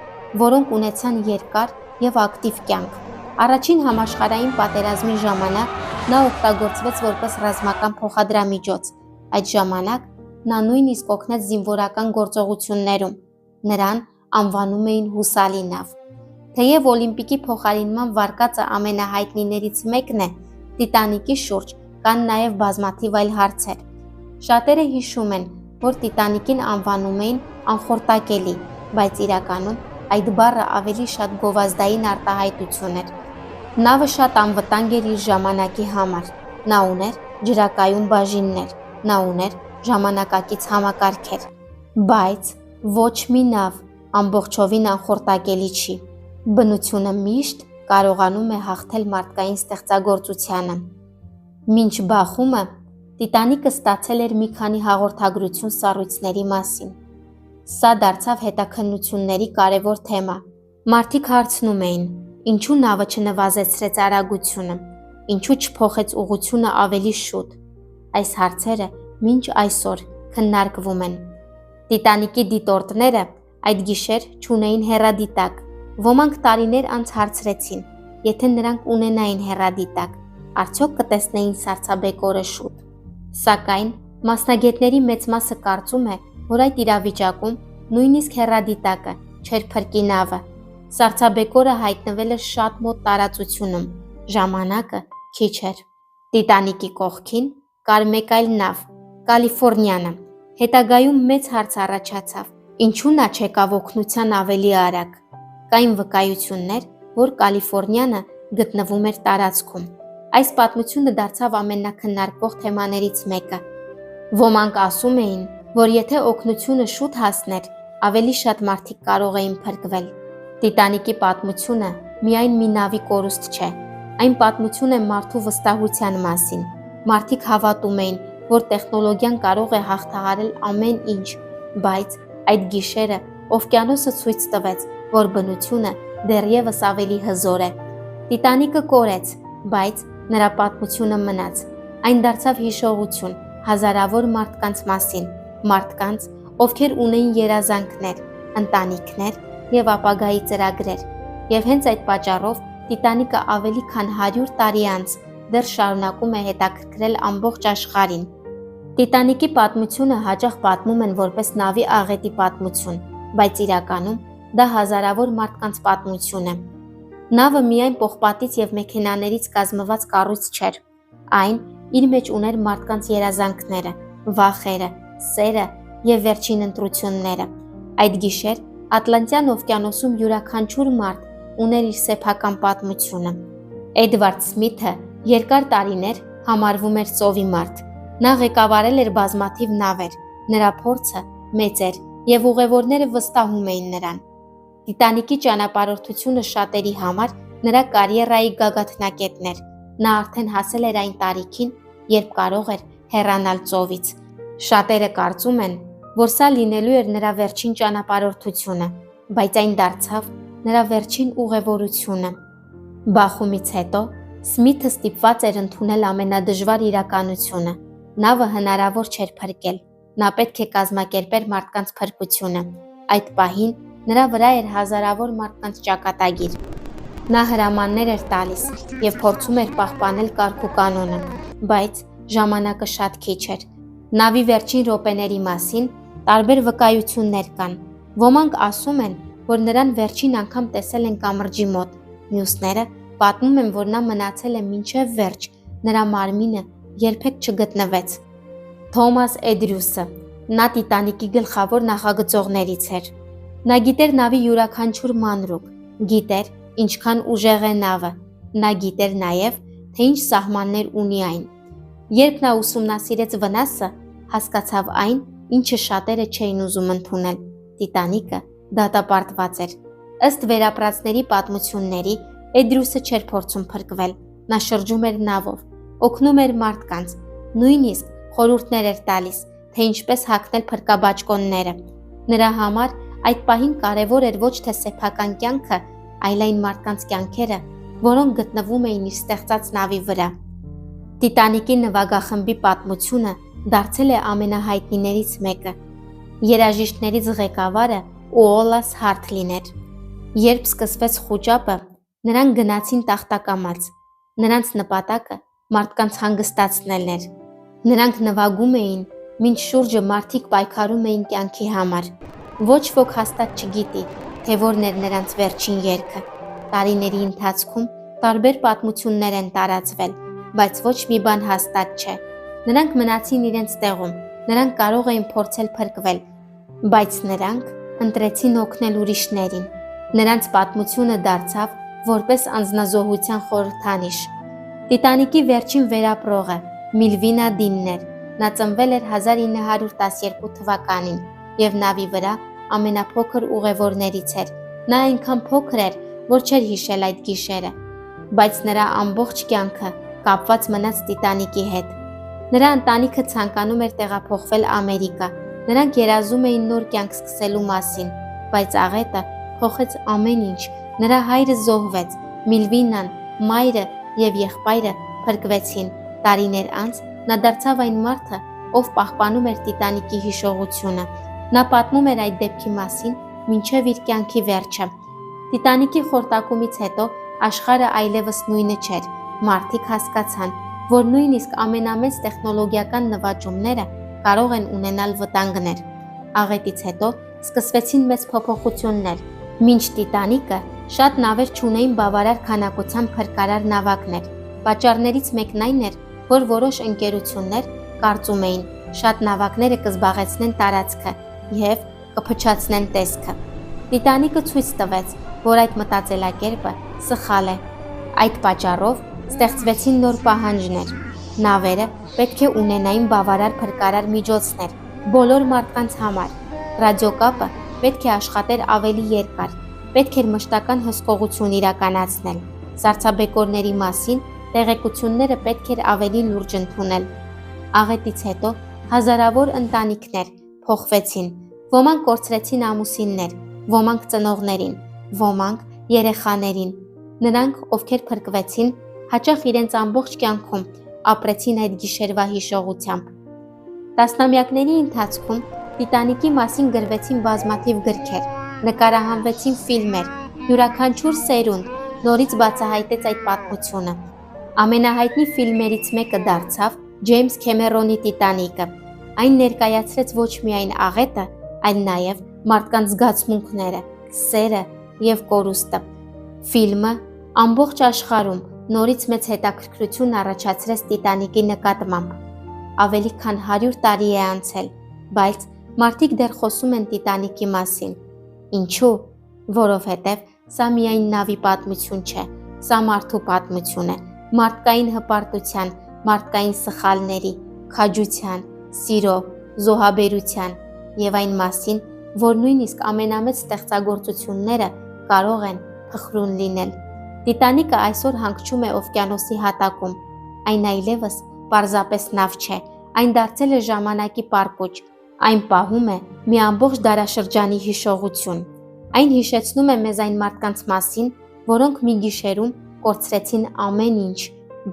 որոնք ունեցան երկար եւ ակտիվ կյանք։ Առաջին համաշխարհային պատերազմի ժամանակ նա օգտագործվեց որպես ռազմական փոխադրամիջոց։ Այդ ժամանակ նա նույնիսկ օգնեց զինվորական գործողություններում։ Նրան անվանում էին հուսալի նավ։ Թեև Օլիմպիկի փոխարինման վարկածը ամենահայտնիներից մեկն է, Տիտանիկի շուրջ կան նաև բազմաթիվ այլ հարցեր։ Շատերը հիշում են, որ Տիտանիկին անվանում էին անխորտակելի, բայց իրականում այդ բառը ավելի շատ գովազդային արտահայտություն էր։ Նավը շատ անվտանգ էր իր ժամանակի համար։ Նա ուներ ջրակայուն բաժիններ, նա ուներ ժամանակակից համակարգեր, բայց ոչ մի նավ ամբողջովին անխորտակելի չի։ Բնությունը միշտ կարողանում է հաղթել մարդկային ստեղծագործությանը։ Մինչ բախումը Տիտանիկը ստացել էր մի քանի հաղորդագրություն սառույցների մասին։ Սա դարձավ հետաքննությունների կարևոր թեմա։ Մարդիկ հարցնում էին, Ինչու նավը չնվազեցրեց արագությունը, ինչու չփոխեց ուղղությունը ավելի շուտ։ Այս հարցերը մինչ այսօր քննարկվում են։ Տիտանիկի դիտորդները այդ գիշեր չունեին հեռադիտակ։ Ոմանք տարիներ անց հարցրեցին, եթե նրանք ունենային հեռադիտակ, արդյոք կտեսնեին սառցաբեկորը շուտ։ Սակայն մասնագետների մեծ մասը կարծում է, որ այդ իրավիճակում նույնիսկ հեռադիտակը չէր փրկի նավը։ Սառցաբեկորը հայտնվել էր շատ մոտ տարածությունում, ժամանակը քիչ էր։ Տիտանիկի կողքին կար մեկ այլ նավ՝ Կալիֆորնիանը։ Հետագայում մեծ հարց առաջացավ. ինչու նա չեկավ օգնության ավելի արագ։ Կային վկայություններ, որ Կալիֆորնիանը գտնվում էր տարածքում։ Այս պատմությունը դարձավ ամենաքննարկվող թեմաներից մեկը։ Ոմանք ասում էին, որ եթե օգնությունը շուտ հասներ, ավելի շատ մարդիկ կարող էին փրկվել։ Տիտանիկի պատմությունը միայն մի նավի կորուստ չէ, այն պատմություն է մարդու վստահության մասին։ Մարդիկ հավատում էին, որ տեխնոլոգիան կարող է հաղթահարել ամեն ինչ, բայց այդ գիշերը օվկիանոսը ցույց տվեց, որ բնությունը դեռևս ավելի հզոր է։ Տիտանիկը կորեց, բայց նրա պատմությունը մնաց։ Այն դարձավ հիշողություն հազարավոր մարդկանց մասին, մարդկանց, ովքեր ունեին երազանքներ, ընտանիքներ եւ ապագայի ծրագրեր։ Եվ հենց այդ պատճառով Տիտանիկը ավելի քան 100 տարի անց դեռ շարունակում է հետաքրքրել ամբողջ աշխարհին։ Տիտանիկի պատմությունը հաճախ պատմում են որպես նավի աղետի պատմություն, բայց իրականում դա հազարավոր մարդկանց պատմություն է։ Նավը միայն պողպատից եւ մեքենաներից կազմված կառույց չէր։ Այն իր մեջ ուներ մարդկանց երազանքները, վախերը, սերը եւ վերջին ընտրությունները։ Այդ գիշեր Ատլանտյան օվկիանոսում յուրաքանչյուր մարդ ուներ իր սեփական պատմությունը։ Էդվարդ Սմիթը երկար տարիներ համարվում էր ծովի մարդ։ Նա ղեկավարել էր բազմաթիվ նավեր, նրա փորձը մեծ էր եւ ուղևորները վստահում էին նրան։ Տիտանիկի ճանապարհորդությունը շատերի համար նրա կարիերայի գագաթնակետն էր։ Նա արդեն հասել էր այն տարիքին, երբ կարող էր հեռանալ ծովից։ Շատերը կարծում են, որ սա լինելու էր նրա վերջին ճանապարհորդությունը, բայց այն դարձավ նրա վերջին ուղևորությունը։ Բախումից հետո Սմիթը ստիպված էր ընդունել ամենադժվար իրականությունը։ Նավը հնարավոր չէր փրկել։ Նա պետք է կազմակերպեր մարդկանց փրկությունը։ Այդ պահին նրա վրա էր հազարավոր մարդկանց ճակատագիր։ Նա հրամաններ էր տալիս եւ փորձում էր պահպանել կարգ ու կանոնը, բայց ժամանակը շատ քիչ էր։ Նավի վերջին րոպեների մասին տարբեր վկայություններ կան։ Ոմանք ասում են, որ նրան վերջին անգամ տեսել են կամրջի մոտ։ Մյուսները պատմում են, որ նա մնացել է մինչև վերջ, նրա մարմինը երբեք չգտնվեց։ Թոմաս Էդրյուսը, նա Տիտանիկի գլխավոր նախագծողներից էր։ Նա գիտեր նավի յուրաքանչյուր մանրուք, գիտեր ինչքան ուժեղ է նավը, նա գիտեր նաև, թե ինչ սահմաններ ունի այն։ Երբ նա ուսումնասիրեց վնասը, հասկացավ այն, ինչը շատերը չէին ուզում ընդունել։ Տիտանիկը դատապարտված էր։ Ըստ վերապրածների պատմությունների, Էդրյուսը չէր փորձում փրկվել։ Նա շրջում էր նավով, օգնում էր մարդկանց, նույնիսկ խորհուրդներ էր տալիս, թե ինչպես հագնել փրկաբաճկոնները։ Նրա համար այդ պահին կարևոր էր ոչ թե սեփական կյանքը, այլ այն մարդկանց կյանքերը, որոնք գտնվում էին իր ստեղծած նավի վրա։ Տիտանիկի նվագախմբի պատմությունը դարձել է ամենահայտնիներից մեկը։ Երաժիշտներից ղեկավարը Ուոլաս Հարթլին էր։ Երբ սկսվեց խուճապը, նրանք գնացին տախտակամած։ Նրանց նպատակը մարդկանց հանգստացնելն էր։ Նրանք նվագում էին, մինչ շուրջը մարդիկ պայքարում էին կյանքի համար։ Ոչ ոք հաստատ չգիտի, թե որն էր նրանց վերջին երգը։ Տարիների ընթացքում տարբեր պատմություններ են տարածվել, բայց ոչ մի բան հաստատ չէ։ Նրանք մնացին իրենց տեղում, նրանք կարող էին փորձել փրկվել, բայց նրանք ընտրեցին օգնել ուրիշներին։ Նրանց պատմությունը դարձավ որպես անձնազոհության խորհրդանիշ։ Տիտանիկի վերջին վերապրողը Միլվինա Դինն էր։ Նա ծնվել էր 1912 թվականին եւ նավի վրա ամենափոքր ուղևորներից էր։ Նա այնքան փոքր էր, որ չէր հիշել այդ գիշերը, բայց նրա ամբողջ կյանքը կապված մնաց Տիտանիկի հետ։ Նրա ընտանիքը ցանկանում էր տեղափոխվել Ամերիկա։ Նրանք երազում էին նոր կյանք սկսելու մասին, բայց աղետը փոխեց ամեն ինչ։ Նրա հայրը զոհվեց, Միլվինան, մայրը եւ եղբայրը փրկվեցին։ Տարիներ անց նա դարձավ այն մարդը, ով պահպանում էր Տիտանիկի հիշողությունը։ Նա պատմում էր այդ դեպքի մասին մինչև իր կյանքի վերջը։ Տիտանիկի խորտակումից հետո աշխարհը այլևս նույնը չէր։ Մարդիկ հասկացան, որ նույնիսկ ամենամեծ տեխնոլոգիական նվաճումները կարող են ունենալ վտանգներ։ Աղետից հետո սկսվեցին մեծ փոփոխություններ։ Մինչ Տիտանիկը շատ նավեր չունեին բավարար քանակությամբ փրկարար նավակներ։ Պատճառներից մեկն այն էր, որ որոշ ընկերություններ կարծում էին, շատ նավակները կզբաղեցնեն տարածքը եւ կփչացնեն տեսքը։ Տիտանիկը ցույց տվեց, որ այդ մտածելակերպը սխալ է։ Այդ պատճառով ստեղծվեցին նոր պահանջներ։ Նավերը պետք է ունենային բավարար փրկարար միջոցներ բոլոր մարդկանց համար։ Ռադիոկապը պետք է աշխատեր ավելի երկար, պետք էր մշտական հսկողություն իրականացնել։ Սառցաբեկորների մասին տեղեկությունները պետք էր ավելի լուրջ ընդունել։ Աղետից հետո հազարավոր ընտանիքներ փոխվեցին։ Ոմանք կորցրեցին ամուսիններ, ոմանք ծնողներին, ոմանք երեխաներին։ Նրանք, ովքեր փրկվեցին, հաճախ իրենց ամբողջ կյանքում ապրեցին այդ գիշերվա հիշողությամբ։ Տասնամյակների ընթացքում Տիտանիկի մասին գրվեցին բազմաթիվ գրքեր, նկարահանվեցին ֆիլմեր, յուրաքանչյուր սերունդ նորից բացահայտեց այդ պատմությունը։ Ամենահայտնի ֆիլմերից մեկը դարձավ Ջեյմս Քեմերոնի Տիտանիկը։ Այն ներկայացրեց ոչ միայն աղետը, այլ նաև մարդկանց զգացմունքները, սերը եւ կորուստը։ Ֆիլմը ամբողջ աշխարհում նորից մեծ հետաքրքրություն առաջացրեց Տիտանիկի նկատմամբ։ Ավելի քան 100 տարի է անցել, բայց մարդիկ դեռ խոսում են Տիտանիկի մասին։ Ինչու՞։ Որովհետև սա միայն նավի պատմություն չէ, սա մարդու պատմություն է, մարդկային հպարտության, մարդկային սխալների, քաջության, սիրո, զոհաբերության եւ այն մասին, որ նույնիսկ ամենամեծ ստեղծագործությունները կարող են փխրուն լինել։ Տիտանիկը այսօր հանգչում է օվկիանոսի հատակում։ Այն այլևս պարզապես նավ չէ, այն դարձել է ժամանակի պարկուճ։ Այն պահում է մի ամբողջ դարաշրջանի հիշողություն։ Այն հիշեցնում է մեզ այն մարդկանց մասին, որոնք մի գիշերում կորցրեցին ամեն ինչ,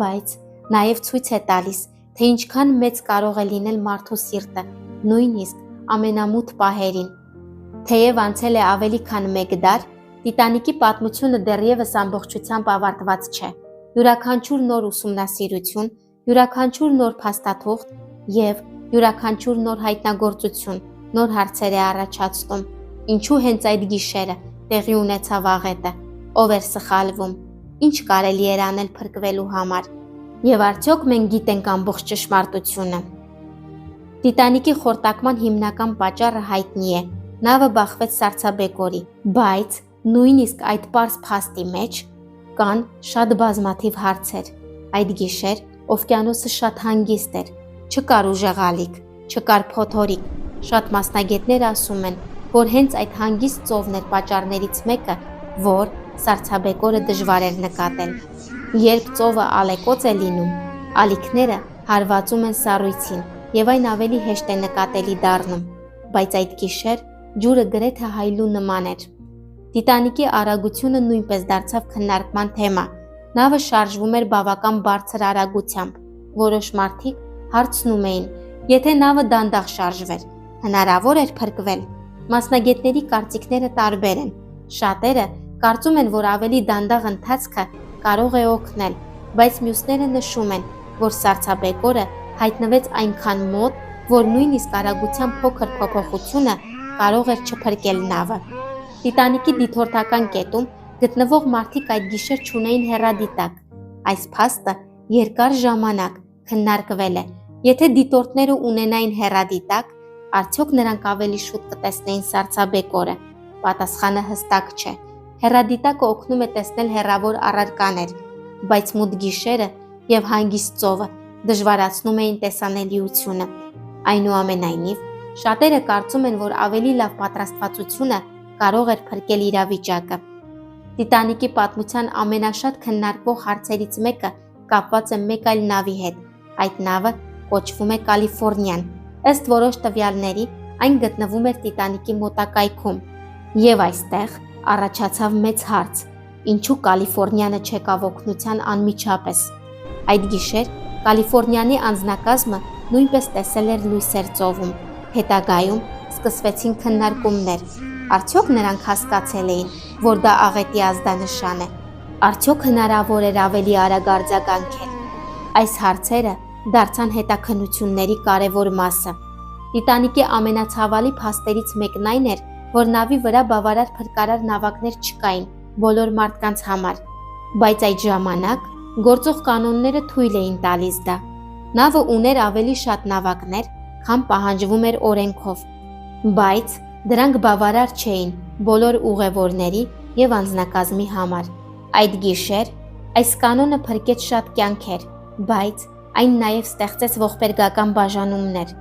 բայց նաև ցույց է տալիս, թե ինչքան մեծ կարող է լինել մարդու սիրտը, նույնիսկ ամենամութ պահերին։ Թեև անցել է ավելի քան 1 դար, Տիտանիկի պատմությունը դեռևս ամբողջությամբ ավարտված չէ։ Յուրաքանչյուր նոր ուսումնասիրություն, յուրաքանչյուր նոր փաստաթուղթ եւ յուրաքանչյուր նոր հայտնագործություն նոր հարցեր է առաջացնում։ Ինչու հենց այդ գիշերը տեղի ունեցավ աղետը, ով էր սխալվում, ինչ կարելի էր անել փրկվելու համար, եւ արդյոք մենք գիտենք ամբողջ ճշմարտությունը։ Տիտանիկի խորտակման հիմնական պատճառը հայտնի է։ Նավը բախվեց սառցաբեկորի, բայց նույնիսկ այդ պարզ փաստի մեջ կան շատ բազմաթիվ հարցեր։ Այդ գիշեր օվկիանոսը շատ հանգիստ էր, չկար ուժեղալիք, չկար փոթորիկ։ Շատ մասնագետներ ասում են, որ հենց այդ հանգիստ ծովն էր պատճառներից մեկը, որ սառցաբեկորը դժվար էր նկատել։ Երբ ծովը ալեկոծ է լինում, ալիքները հարվածում են սառույցին եւ այն ավելի հեշտ է նկատելի դառնում, բայց այդ գիշեր ջուրը գրեթե հայլու նման էր։ Տիտանիկի արագությունը նույնպես դարձավ քննարկման թեմա։ Նավը շարժվում էր բավական բարձր արագությամբ։ Որոշ մարդիկ հարցնում էին, եթե նավը դանդաղ շարժվեր, հնարավոր էր փրկվել։ Մասնագետների կարծիքները տարբեր են։ Շատերը կարծում են, որ ավելի դանդաղ ընթացքը կարող է օգնել, բայց մյուսները նշում են, որ սառցաբեկորը հայտնվեց այնքան մոտ, որ նույնիսկ արագության փոքր փոփոխությունը կարող էր չփրկել նավը։ Տիտանիկի դիտորդական կետում գտնվող մարդիկ այդ գիշեր չունեին հեռադիտակ։ Այս փաստը երկար ժամանակ քննարկվել է։ Եթե դիտորդները ունենային հեռադիտակ, արդյոք նրանք ավելի շուտ կտեսնեին սառցաբեկորը։ Պատասխանը հստակ չէ։ Հեռադիտակը օգնում է տեսնել հեռավոր առարկաներ, բայց մութ գիշերը եւ հանգիստ ծովը դժվարացնում էին տեսանելիությունը։ Այնուամենայնիվ, շատերը կարծում են, որ ավելի լավ պատրաստվածությունը կարող էր փրկել իրավիճակը։ Տիտանիկի պատմության ամենաշատ քննարկվող հարցերից մեկը կապված է մեկ այլ նավի հետ։ Այդ նավը կոչվում է Կալիֆոռնիան։ Ըստ որոշ տվյալների, այն գտնվում էր Տիտանիկի մոտակայքում։ Եվ այստեղ առաջացավ մեծ հարց. ինչու Կալիֆոռնիանը չեկավ օգնության անմիջապես։ Այդ գիշեր Կալիֆոռնիանի անձնակազմը նույնպես տեսել էր լույսեր ծովում։ Հետագայում սկսվեցին քննարկումներ։ Արդյոք նրանք հասկացել էին, որ դա աղետի ազդանշան է։ Արդյոք հնարավոր էր ավելի արագ արձագանքել։ Այս հարցերը դարձան հետաքննությունների կարևոր մասը։ Տիտանիկի ամենացավալի փաստերից մեկն այն էր, որ նավի վրա բավարար փրկարար նավակներ չկային բոլոր մարդկանց համար, բայց այդ ժամանակ գործող կանոնները թույլ էին տալիս դա։ Նավը ուներ ավելի շատ նավակներ, քան պահանջվում էր օրենքով, բայց դրանք բավարար չէին բոլոր ուղևորների եւ անձնակազմի համար։ Այդ գիշեր այս կանոնը փրկեց շատ կյանքեր, բայց այն նաև ստեղծեց ողբերգական բաժանումներ։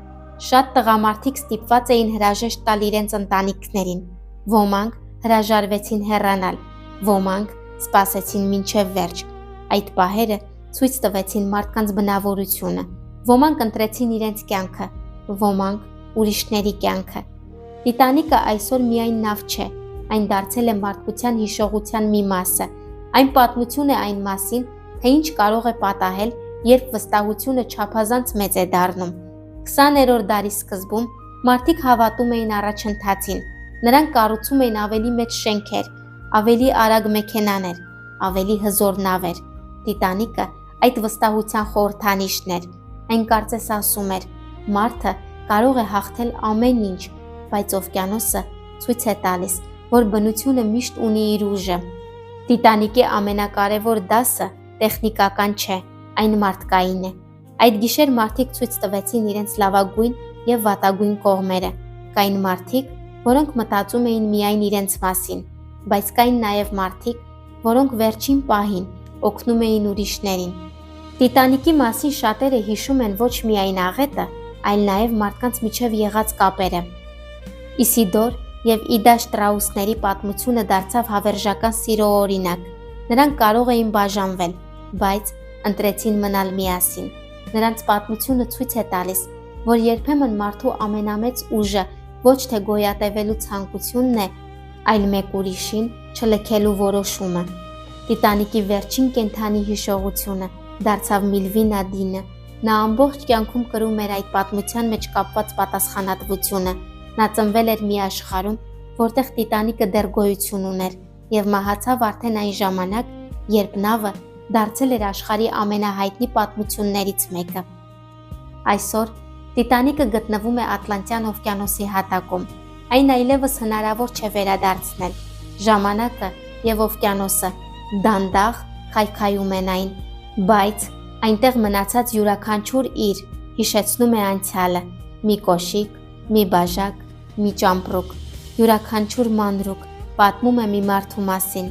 Շատ տղամարդիկ ստիպված էին հրաժեշտ տալ իրենց ընտանիքներին, ոմանք հրաժարվեցին հեռանալ, ոմանք սպասեցին մինչև վերջ։ Այդ պահերը ցույց տվեցին մարդկանց բնավորությունը, ոմանք ընտրեցին իրենց կյանքը, ոմանք ուրիշների կյանքը։ Տիտանիկը այսօր միայն նավ չէ, այն դարձել է մարդկության հիշողության մի մասը։ Այն պատմություն է այն մասին, թե ինչ կարող է պատահել, երբ վստահությունը չափազանց մեծ է դառնում։ 20-րդ դարի սկզբում մարդիկ հավատում էին առաջընթացին։ Նրանք կառուցում էին ավելի մեծ շենքեր, ավելի արագ մեքենաներ, ավելի հզոր նավեր։ Տիտանիկը այդ վստահության խորհրդանիշն էր։ Այն կարծես ասում էր. մարդը կարող է հաղթել ամեն ինչ, բայց օվկիանոսը ցույց է տալիս, որ բնությունը միշտ ունի իր ուժը։ Տիտանիկի ամենակարևոր դասը տեխնիկական չէ, այն մարդկային է։ Այդ գիշեր մարդիկ ցույց տվեցին իրենց լավագույն եւ վատագույն կողմերը։ Կային մարդիկ, որոնք մտածում էին միայն իրենց մասին, բայց կային նաեւ մարդիկ, որոնք վերջին պահին օգնում էին ուրիշներին։ Տիտանիկի մասին շատերը հիշում են ոչ միայն աղետը, այլ նաեւ մարդկանց միջև եղած կապերը։ Իսիդոր եւ Իդա Շտրաուսների պատմությունը դարձավ հավերժական սիրո օրինակ։ Նրանք կարող էին բաժանվել, բայց ընտրեցին մնալ միասին։ Նրանց պատմությունը ցույց է տալիս, որ երբեմն մարդու ամենամեծ ուժը ոչ թե գոյատևելու ցանկությունն է, այլ մեկ ուրիշին չլքելու որոշումը։ Տիտանիկի վերջին կենդանի հիշողությունը դարձավ Միլվինա Դինը։ Նա ամբողջ կյանքում կրում էր այդ պատմության մեջ կապված պատասխանատվությունը։ Նա ծնվել էր մի աշխարհում, որտեղ Տիտանիկը դեռ գոյություն ուներ, եւ մահացավ արդեն այն ժամանակ, երբ նավը դարձել էր աշխարհի ամենահայտնի պատմություններից մեկը։ Այսօր Տիտանիկը գտնվում է Ատլանտյան օվկիանոսի հատակում։ Այն այլևս հնարավոր չէ վերադարձնել։ Ժամանակը եւ օվկիանոսը դանդաղ քայքայում են այն, բայց այնտեղ մնացած յուրաքանչյուր իր հիշեցնում է անցյալը՝ մի կոշիկ, մի բաժակ, մի ճամպրուկ, յուրաքանչյուր մանրուք պատմում է մի մարդու մասին։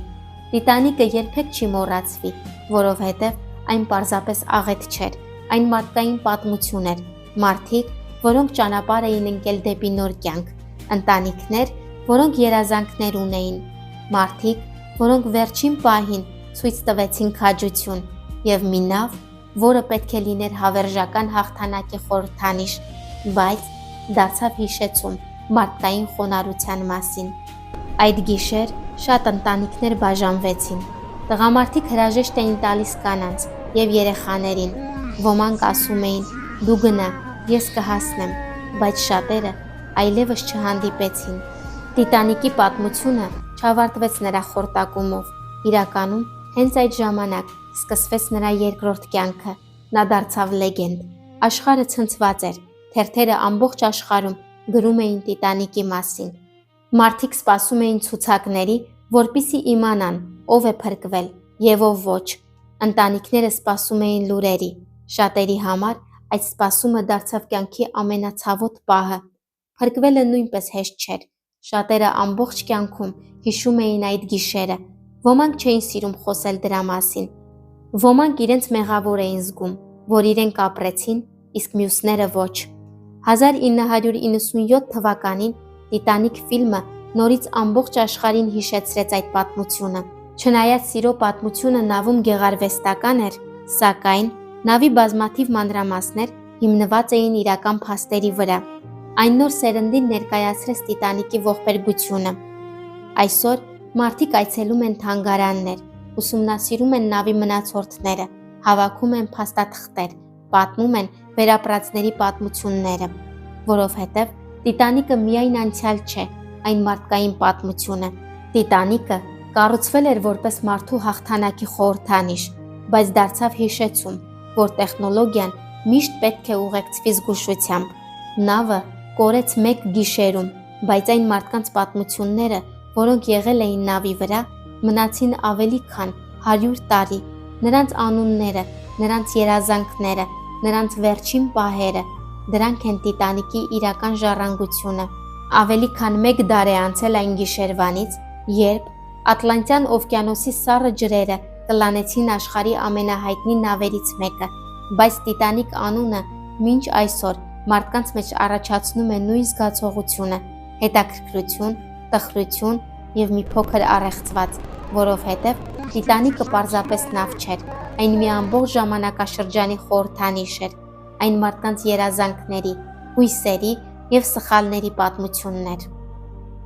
Տիտանիկը երբեք չի մոռացվի, որովհետև այն պարզապես աղետ չէր, այն մարդկային պատմություն էր, մարդիկ, որոնք ճանապարհ էին ընկել դեպի նոր կյանք, ընտանիքներ, որոնք երազանքներ ունեին, մարդիկ, որոնք վերջին պահին ցույց տվեցին քաջություն, եւ մի նավ, որը պետք է լիներ հավերժական հաղթանակի խորհրդանիշ, բայց դարձավ հիշեցում մարդկային խոնարհության մասին։ Այդ գիշեր շատ ընտանիքներ բաժանվեցին։ Տղամարդիկ հրաժեշտ էին տալիս կանանց եւ երեխաներին։ Ոմանք ասում էին՝ դու գնա, ես կհասնեմ, բայց շատերը այլևս չհանդիպեցին։ Տիտանիկի պատմությունը չավարտվեց նրա խորտակումով։ Իրականում հենց այդ ժամանակ սկսվեց նրա երկրորդ կյանքը։ Նա դարձավ լեգենդ։ Աշխարհը ցնցված էր։ Թերթերը ամբողջ աշխարհում գրում էին Տիտանիկի մասին։ Մարդիկ սպասում էին ցուցակների, որպեսզի իմանան ով է փրկվել եւ ով ոչ։ Ընտանիքները սպասում էին լուրերի։ Շատերի համար այդ սպասումը դարձավ կյանքի ամենացավոտ պահը։ Փրկվելը նույնպես հեշտ չէր։ Շատերը ամբողջ կյանքում հիշում էին այդ գիշերը։ Ոմանք չէին սիրում խոսել դրա մասին։ Ոմանք իրենց մեղավոր էին զգում, որ իրենք ապրեցին, իսկ մյուսները ոչ։ 1997 թվականին Տիտանիկ ֆիլմը նորից ամբողջ աշխարհին հիշեցրեց այդ պատմությունը։ Չնայած սիրո պատմությունը նավում գեղարվեստական էր, սակայն նավի բազմաթիվ մանրամասներ հիմնված էին իրական փաստերի վրա։ Այն նոր սերնդին ներկայացրեց Տիտանիկի ողբերգությունը։ Այսօր Մարդիկ այցելում են թանգարաններ, ուսումնասիրում են նավի մնացորդները, հավաքում են փաստաթղթեր, պատմում են վերապրածների պատմությունները, որովհետև Տիտանիկը միայն անցյալ չէ, այն մարդկային պատմություն է։ Տիտանիկը կառուցվել էր որպես մարդու հաղթանակի խորհրդանիշ, բայց դարձավ հիշեցում, որ տեխնոլոգիան միշտ պետք է ուղեկցվի զգուշությամբ։ Նավը կորեց մեկ գիշերում, բայց այն մարդկանց պատմությունները, որոնք եղել էին նավի վրա, մնացին ավելի քան 100 տարի։ Նրանց անունները, նրանց երազանքները, նրանց վերջին պահերը, դրանք են Տիտանիկի իրական ժառանգությունը։ Ավելի քան 1 դար է անցել այն գիշերվանից, երբ Ատլանտյան օվկիանոսի սառը ջրերը կլանեցին աշխարհի ամենահայտնի նավերից մեկը, բայց Տիտանիկ անունը մինչ այսօր մարդկանց մեջ առաջացնում է նույն զգացողությունը՝ հետաքրքրություն, տխրություն և մի փոքր առեղծված, որովհետև Տիտանիկը պարզապես նավ չէր, այն մի ամբողջ ժամանակաշրջանի խորհրդանիշ էր, այն մարդկանց երազանքների, հույսերի և սխալների պատմությունն էր։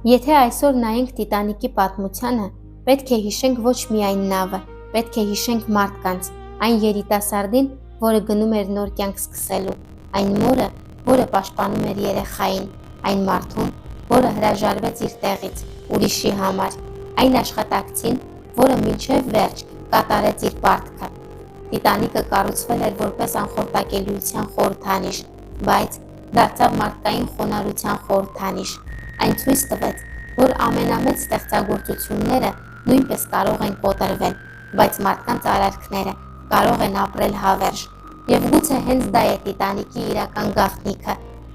Եթե այսօր նայենք Տիտանիկի պատմությանը, պետք է հիշենք ոչ միայն նավը, պետք է հիշենք մարդկանց, այն երիտասարդին, որը գնում էր նոր կյանք սկսելու, այն մորը, որը պաշտպանում էր երեխային, այն մարդուն, որը հրաժարվեց իր տեղից ուրիշի համար, այն աշխատակցին, որը մինչև վերջ կատարեց իր պարտքը։ Տիտանիկը կառուցվել էր որպես անխորտակելիության խորհրդանիշ, բայց դարձավ մարդկային խոնարհության խորհրդանիշ։ Այն ցույց տվեց, որ ամենամեծ ստեղծագործությունները նույնպես կարող են կոտրվել, բայց մարդկանց արարքները կարող են ապրել հավերժ։ Եվ գուցե հենց դա է Տիտանիկի իրական գաղտնիքը,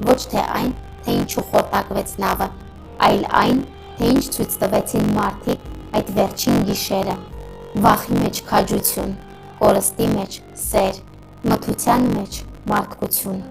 ոչ թե այն, թե ինչու խորտակվեց նավը, այլ այն, թե ինչ ցույց տվեցին մարդիկ այդ վերջին գիշերը։ Վախի մեջ քաջություն, կորստի մեջ սեր, մթության մեջ մարդկություն։